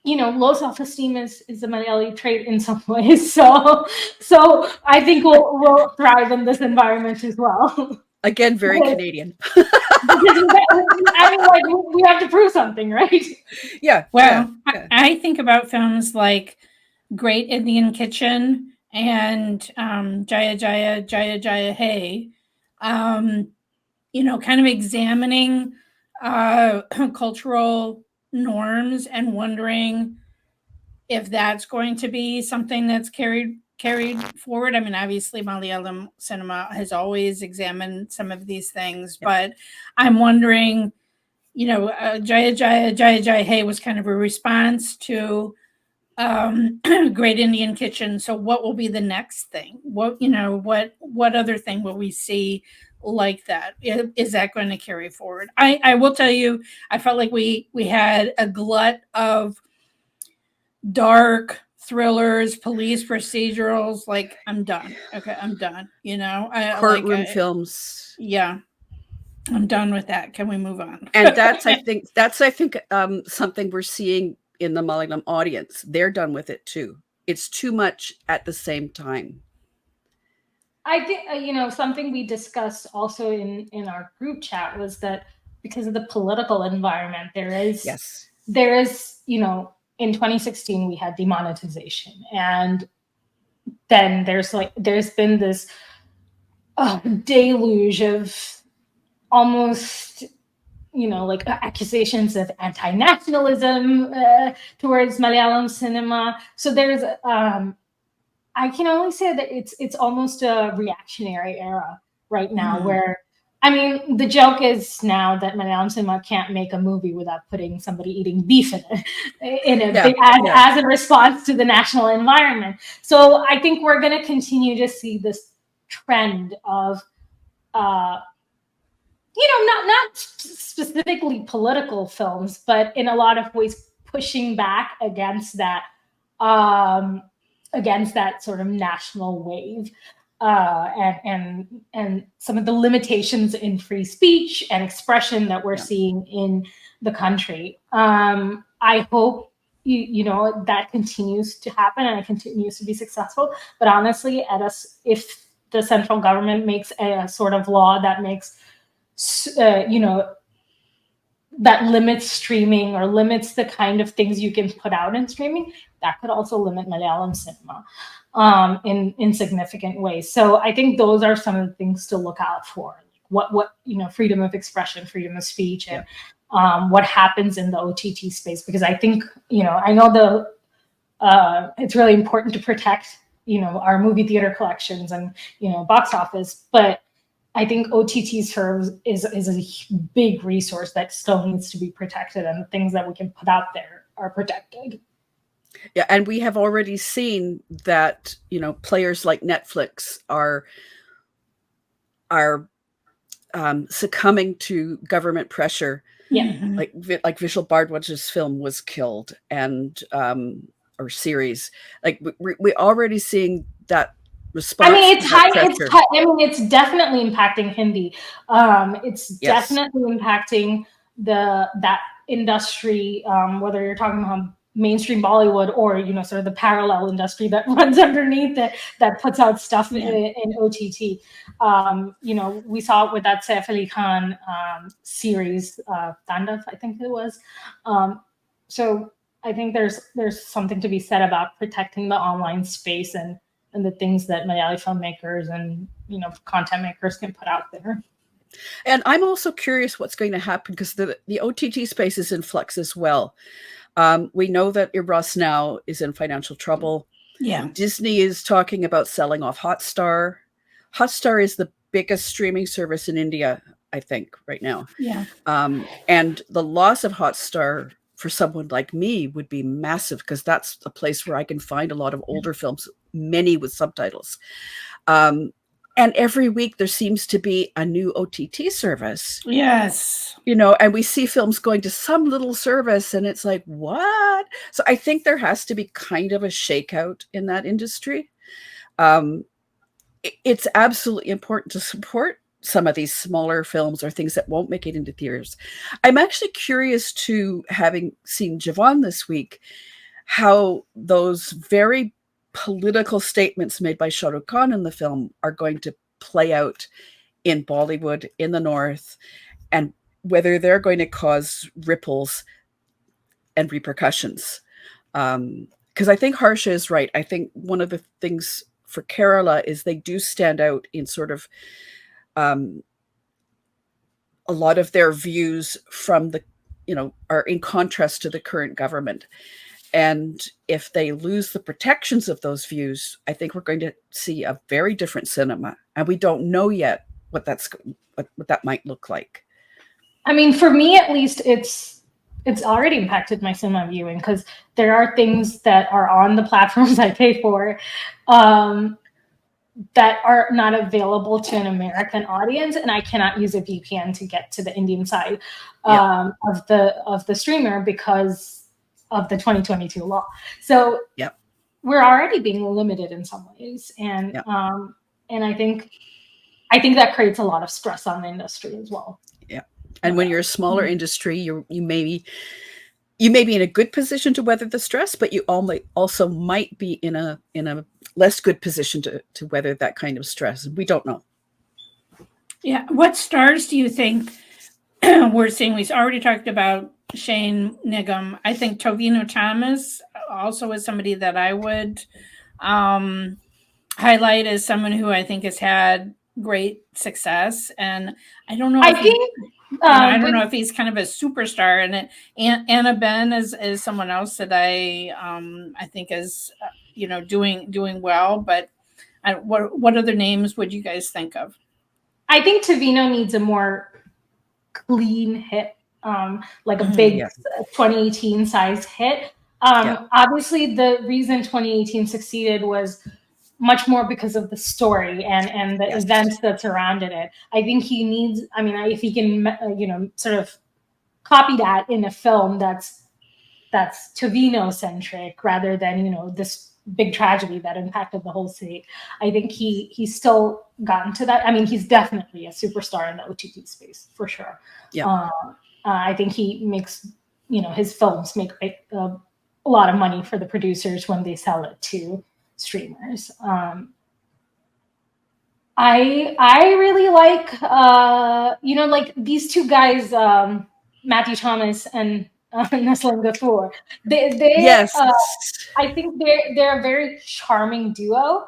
low self-esteem is a Malayali trait in some ways. So I think we'll thrive in this environment as well. Again, very Canadian. Because we have to prove something, right? Yeah. Well, yeah. I think about films like Great Indian Kitchen and Jaya Jaya Jaya Jaya Hey, kind of examining cultural norms and wondering if that's going to be something that's carried forward. I mean, obviously Malayalam cinema has always examined some of these things, but I'm wondering, Jaya Jaya Jaya Jaya Hey was kind of a response to Great Indian Kitchen. So what will be the next thing? What other thing will we see like that? Is that going to carry forward? I will tell you, I felt like we had a glut of dark thrillers, police procedurals. Like, I'm done. Okay, I'm done. Courtroom films. Yeah, I'm done with that. Can we move on? And that's I think something we're seeing in the Malayalam audience. They're done with it too. It's too much at the same time. I think something we discussed also in our group chat was that because of the political environment, there is in 2016 we had demonetization, and then there's been this deluge of almost like accusations of anti-nationalism towards Malayalam cinema. So there's I can only say that it's almost a reactionary era right now, where, I mean, the joke is now that Malayalam cinema can't make a movie without putting somebody eating beef in it, as a response to the national environment. So I think we're going to continue to see this trend of, not specifically political films, but in a lot of ways pushing back against that sort of national wave. And some of the limitations in free speech and expression that we're seeing in the country. I hope that continues to happen and it continues to be successful. But honestly, if the central government makes a sort of law that makes that limits streaming or limits the kind of things you can put out in streaming, that could also limit Malayalam cinema in significant ways. So I think those are some of the things to look out for. What freedom of expression, freedom of speech, and what happens in the OTT space. Because I think, I know it's really important to protect, our movie theater collections and, box office, but I think OTT serves is a big resource that still needs to be protected, and the things that we can put out there are protected. Yeah, and we have already seen that, players like Netflix are succumbing to government pressure. Yeah, like Vishal Bhardwaj's film was killed, and or series. Like we're already seeing that response. I mean, it's definitely impacting Hindi. It's definitely impacting that industry, whether you're talking about mainstream Bollywood or sort of the parallel industry that runs underneath that puts out stuff in OTT. We saw it with that Saif Ali Khan series, Tandav, I think it was. So I think there's something to be said about protecting the online space and the things that Malayali filmmakers and content makers can put out there. And I'm also curious what's going to happen, because the OTT space is in flux as well. We know that Eros now is in financial trouble. Yeah. Disney is talking about selling off Hotstar. Hotstar is the biggest streaming service in India, I think, right now. Yeah. And the loss of Hotstar for someone like me would be massive, because that's a place where I can find a lot of older films, many with subtitles. And every week there seems to be a new OTT service. Yes. And we see films going to some little service, and it's like, what? So I think there has to be kind of a shakeout in that industry. It's absolutely important to support some of these smaller films or things that won't make it into theaters. I'm actually curious to, having seen Javon this week, how those very political statements made by Shah Rukh Khan in the film are going to play out in Bollywood, in the North, and whether they're going to cause ripples and repercussions. Because I think Harsha is right. I think one of the things for Kerala is they do stand out in sort of a lot of their views from are in contrast to the current government. And if they lose the protections of those views, I think we're going to see a very different cinema. And we don't know yet what that might look like. I mean, for me, at least, it's already impacted my cinema viewing, because there are things that are on the platforms I pay for that are not available to an American audience, and I cannot use a VPN to get to the Indian side of the streamer because of the 2022 law. So we're already being limited in some ways, and I think that creates a lot of stress on the industry as well. Yeah, and when you're a smaller industry, you may be in a good position to weather the stress, but you also might be in a less good position to weather that kind of stress. We don't know. Yeah, what stars do you think we're seeing? We already talked about Shane Nigam. I think Tovino Thomas also is somebody that I would highlight as someone who I think has had great success. And I don't know. I don't know if he's kind of a superstar. And Anna Ben is someone else that I think is doing well. But what other names would you guys think of? I think Tovino needs a more clean hit. Like a big 2018 size hit. Obviously, the reason 2018 succeeded was much more because of the story and the events that surrounded it. I think he needs, if he can, sort of copy that in a film that's Tovino centric rather than, this big tragedy that impacted the whole city. I think he's still gotten to that. He's definitely a superstar in the OTT space for sure. Yeah. I think he makes, his films make a lot of money for the producers when they sell it to streamers. I really like, like these two guys, Matthew Thomas and Naslin Gafoor. I think they're a very charming duo.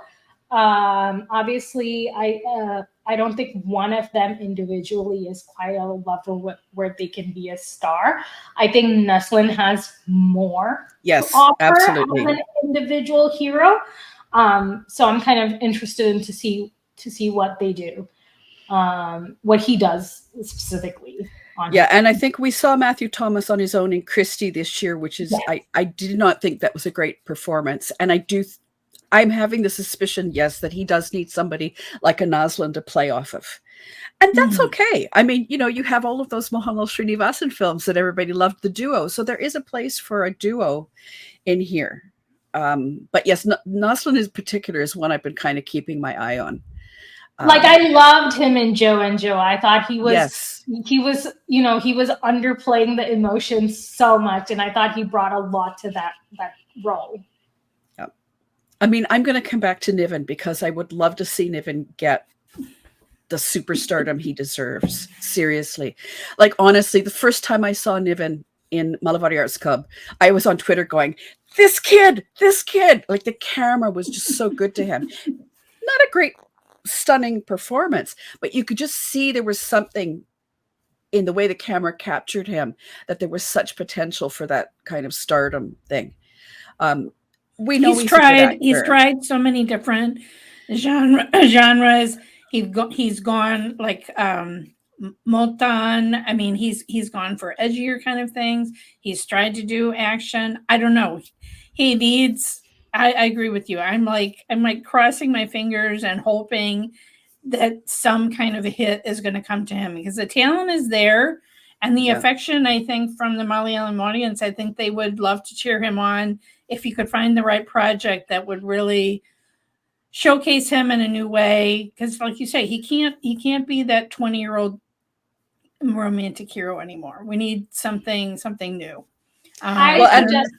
Obviously, I don't think one of them individually is quite a level where they can be a star. I think Naslin has more to offer absolutely. as an individual hero. So I'm kind of interested to see what they do, what he does specifically. And I think we saw Matthew Thomas on his own in Christie this year, which is I did not think that was a great performance, and I'm having the suspicion, that he does need somebody like a Naslin to play off of. And that's okay. You have all of those Mohanlal Srinivasan films that everybody loved the duo. So there is a place for a duo in here. But yes, Naslin in particular is one I've been kind of keeping my eye on. I loved him in Joe and Joe. I thought he was underplaying the emotions so much. And I thought he brought a lot to that role. I'm going to come back to Niven because I would love to see Niven get the superstardom he deserves. Seriously. Honestly, the first time I saw Niven in Malavari Arts Club, I was on Twitter going, this kid, the camera was just so good to him. Not a great stunning performance, but you could just see there was something in the way the camera captured him, that there was such potential for that kind of stardom thing. We know he's tried so many different genres. He's gone like Motan. I mean, he's gone for edgier kind of things. He's tried to do action. I don't know. He needs. I agree with you. I'm like crossing my fingers and hoping that some kind of a hit is going to come to him, because the talent is there and the affection, I think, from the Malayalam audience. I think they would love to cheer him on if he could find the right project that would really showcase him in a new way. Because like you say, he can't be that 20-year-old romantic hero anymore. We need something new. I suggested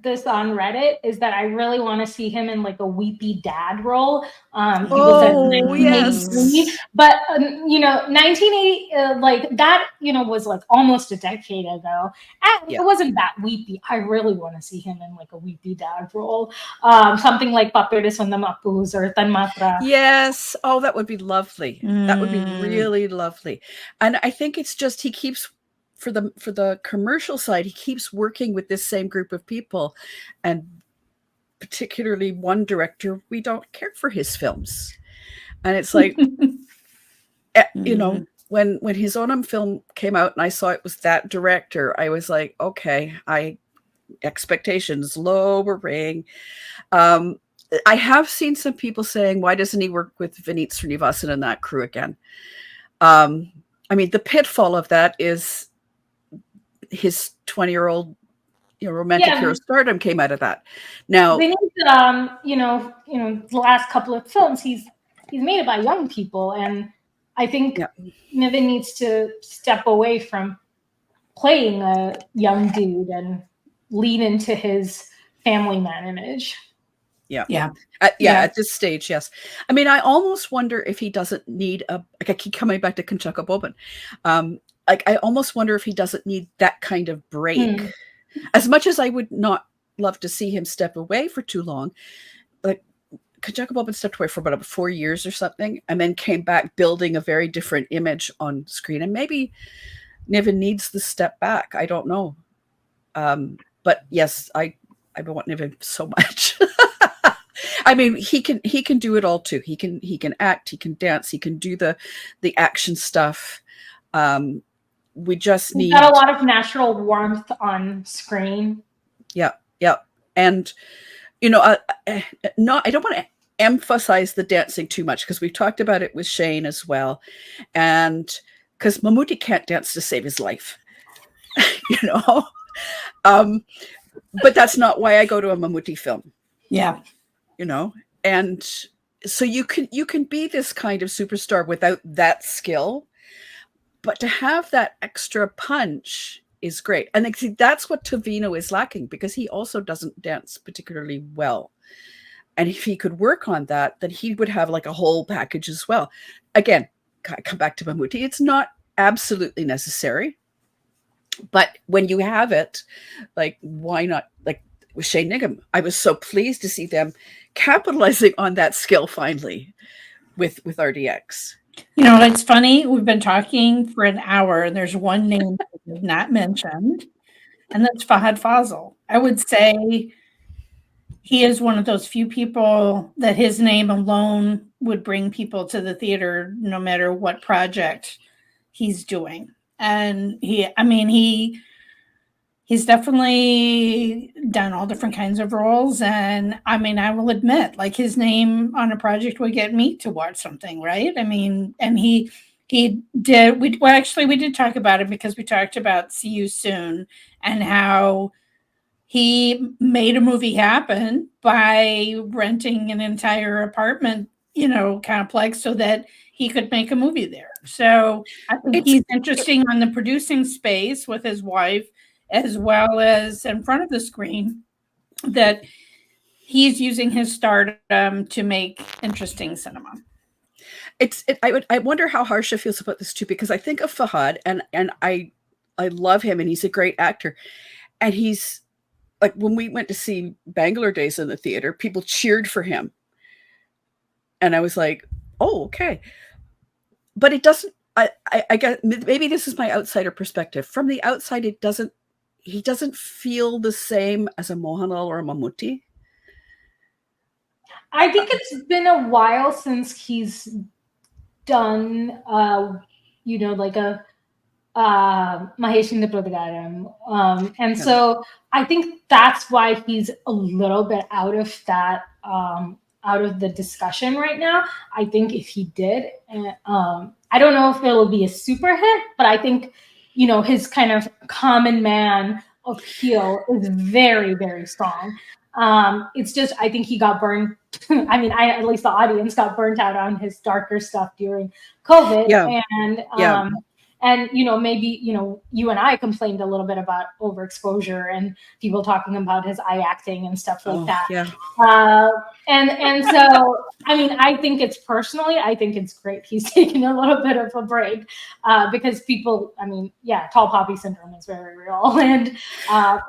this on Reddit, is that I really want to see him in like a weepy dad role. He was in 1983, but 1980, like that, was like almost a decade ago, and it wasn't that weepy. I really want to see him in like a weepy dad role, something like Papeles on the Mapus or Tanmatra. Yes, oh, that would be lovely. That would be really lovely. And I think it's just he keeps. For the commercial side, he keeps working with this same group of people, and particularly one director, we don't care for his films. And it's like, when his Onam film came out and I saw it was that director, I was like, okay, expectations lowering. I have seen some people saying, why doesn't he work with Vineet Srinivasan and that crew again? I mean, the pitfall of that is his 20-year-old romantic hero stardom came out of that. Now, the last couple of films he's made it by young people, and I think Niven needs to step away from playing a young dude and lean into his family man image. At this stage, yes. I mean, I almost wonder if he doesn't need I keep coming back to Kanchaka Boban. I almost wonder if he doesn't need that kind of break. As much as I would not love to see him step away for too long, like Kanchaka Boban stepped away for about 4 years or something, and then came back building a very different image on screen. And maybe Niven needs the step back. I don't know. But yes, I want Niven so much. I mean, he can do it all too. He can act, he can dance, he can do the action stuff. We just need got a lot of natural warmth on screen. Yeah. And I don't want to emphasize the dancing too much, because we've talked about it with Shane as well, and because Mammootty can't dance to save his life, but that's not why I go to a Mammootty film. And so you can be this kind of superstar without that skill. But to have that extra punch is great. And that's what Tovino is lacking, because he also doesn't dance particularly well. And if he could work on that, then he would have like a whole package as well. Again, come back to Mammootty. It's not absolutely necessary. But when you have it, like, why not? Like with Shane Nigham, I was so pleased to see them capitalizing on that skill finally with RDX. It's funny. We've been talking for an hour, and there's one name that we've not mentioned, and that's Fahad Fazil. I would say he is one of those few people that his name alone would bring people to the theater, no matter what project he's doing. And he's definitely done all different kinds of roles. And I mean, I will admit, like, his name on a project would get me to watch something, right? I mean, and he did, we did talk about it, because we talked about See You Soon and how he made a movie happen by renting an entire apartment, complex, so that he could make a movie there. So I think he's interesting on the producing space with his wife, as well as in front of the screen, that he's using his stardom to make interesting cinema. I wonder how Harsha feels about this too, because I think of Fahad and I love him, and he's a great actor. And he's like, when we went to see Bangalore Days in the theater, people cheered for him. And I was like, oh, okay. But it doesn't, I guess maybe this is my outsider perspective. From the outside, he doesn't feel the same as a Mohanlal or a Mammootty. I think it's been a while since he's done, like a Maheshindra Pradagaram. And so I think that's why he's a little bit out of that, out of the discussion right now. I think if he did, I don't know if it'll be a super hit, but I think, his kind of common man appeal is very, very strong. It's just, I think he got burned. I mean, at least the audience got burnt out on his darker stuff during COVID. Yeah. And, maybe, you and I complained a little bit about overexposure and people talking about his eye acting and stuff like that. Yeah. And so, I mean, I think it's great he's taking a little bit of a break because people, I mean, tall poppy syndrome is very real. And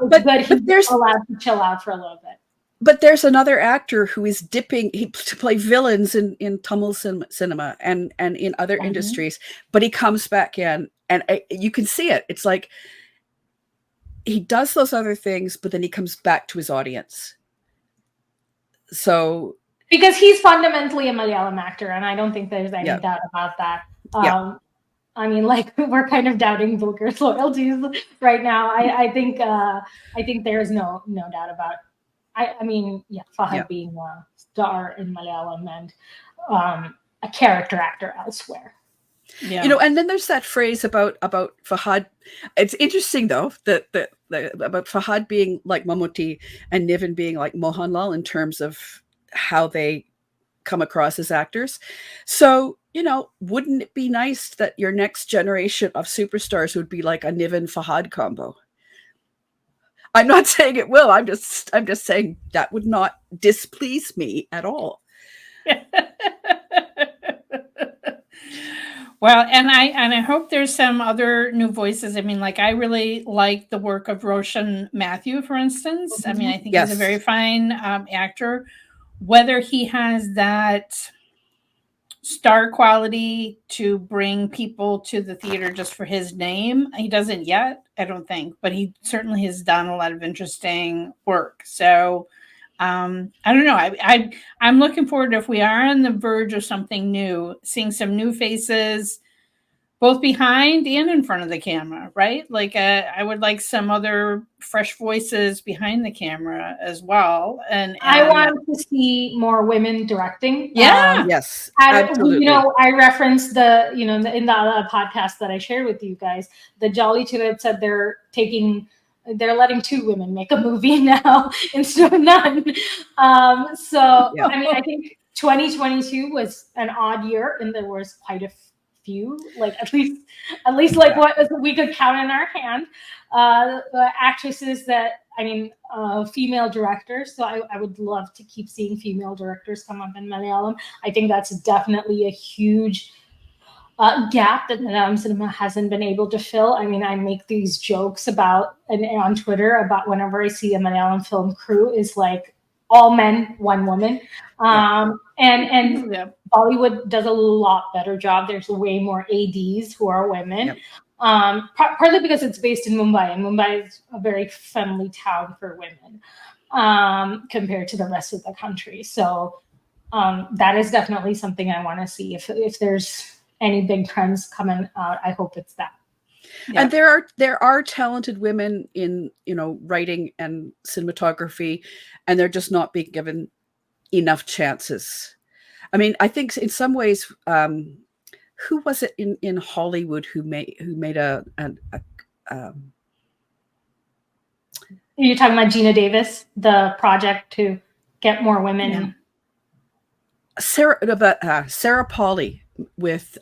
but he's allowed to chill out for a little bit. But there's another actor who is dipping to play villains in Tamil cinema and in other industries, but he comes back in, and you can see it. It's like he does those other things, but then he comes back to his audience. So because he's fundamentally a Malayalam actor, and I don't think there's any doubt about that. I mean, like, we're kind of doubting Bulgar's loyalties right now. I think there's no doubt about it. I mean, Fahad being a star in Malayalam and a character actor elsewhere. Yeah. And then there's that phrase about Fahad. It's interesting though that about Fahad being like Mammootty and Niven being like Mohanlal in terms of how they come across as actors. So, wouldn't it be nice that your next generation of superstars would be like a Niven Fahad combo? I'm not saying it will. I'm just saying that would not displease me at all. Well, and I hope there's some other new voices. I mean, like, I really like the work of Roshan Matthew, for instance. I mean, I think he's a very fine actor. Whether he has that star quality to bring people to the theater just for his name, he doesn't yet, I don't think, but he certainly has done a lot of interesting work. So I don't know. I'm looking forward to, if we are on the verge of something new, seeing some new faces, both behind and in front of the camera, right? Like I would like some other fresh voices behind the camera as well. And I want to see more women directing. Yes, absolutely. I referenced the in the other podcast that I shared with you guys, the Jolly Two said they're letting 2 women make a movie now instead of none. I mean, I think 2022 was an odd year, and there was quite a few, like at least like what we could count in our hand, actresses that, I mean, female directors. So I would love to keep seeing female directors come up in Malayalam. I think that's definitely a huge gap that Malayalam cinema hasn't been able to fill. I mean, I make these jokes about, and on Twitter, about whenever I see a Malayalam film crew is like all men, 1 woman. And Bollywood does a lot better job. There's way more ADs who are women. Partly because it's based in Mumbai, and Mumbai is a very friendly town for women compared to the rest of the country. So that is definitely something I want to see. If there's any big trends coming out, I hope it's that. And there are talented women in writing and cinematography, and they're just not being given enough chances. I mean, I think in some ways, who was it in Hollywood who made a You're talking about Gina Davis, the project to get more women. Yeah. Sarah Pauly with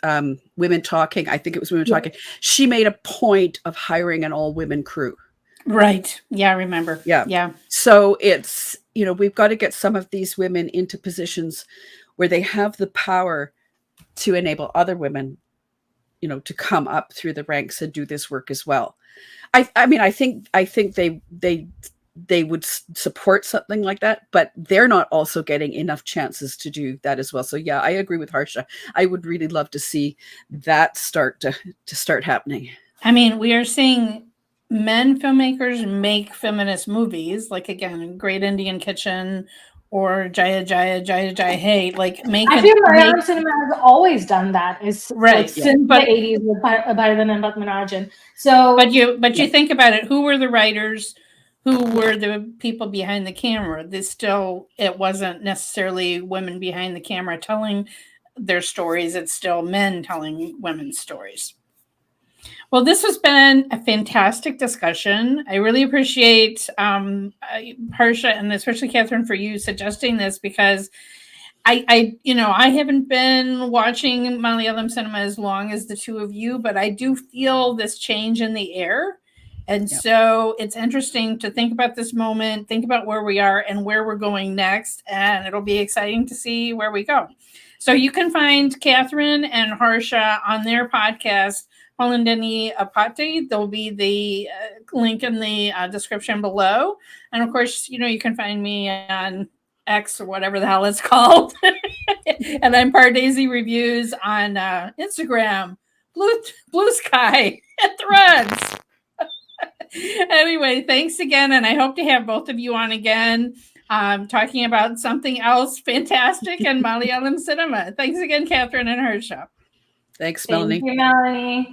Women Talking. I think it was Women Talking. She made a point of hiring an all-women crew. Right. Yeah, I remember. Yeah. So it's, we've got to get some of these women into positions where they have the power to enable other women, to come up through the ranks and do this work as well. I mean, I think they they would support something like that, but they're not also getting enough chances to do that as well. So yeah, I agree with Harsha. I would really love to see that start happening. I mean, we are seeing men filmmakers make feminist movies, like again, Great Indian Kitchen or Jaya Jaya Jaya Jaya Hey, like make. I feel Malayalam cinema has always done that. It's right, like since the 80s with Bharadan and Padmanajan. So, but you think about it. Who were the writers? Who were the people behind the camera? It wasn't necessarily women behind the camera telling their stories. It's still men telling women's stories. Well, this has been a fantastic discussion. I really appreciate Harsha and especially Catherine for you suggesting this, because I haven't been watching Malayalam cinema as long as the two of you, but I do feel this change in the air. And so it's interesting to think about this moment, think about where we are and where we're going next. And it'll be exciting to see where we go. So you can find Catherine and Harsha on their podcast, Polandine Patti. There'll be the link in the description below. And of course, you can find me on X or whatever the hell it's called. And I'm Pardesi Reviews on Instagram, Blue Sky, and Threads. Anyway, thanks again. And I hope to have both of you on again, talking about something else fantastic in Malayalam cinema. Thanks again, Catherine and Harsha. Thanks, Melanie. Thank you, Melanie.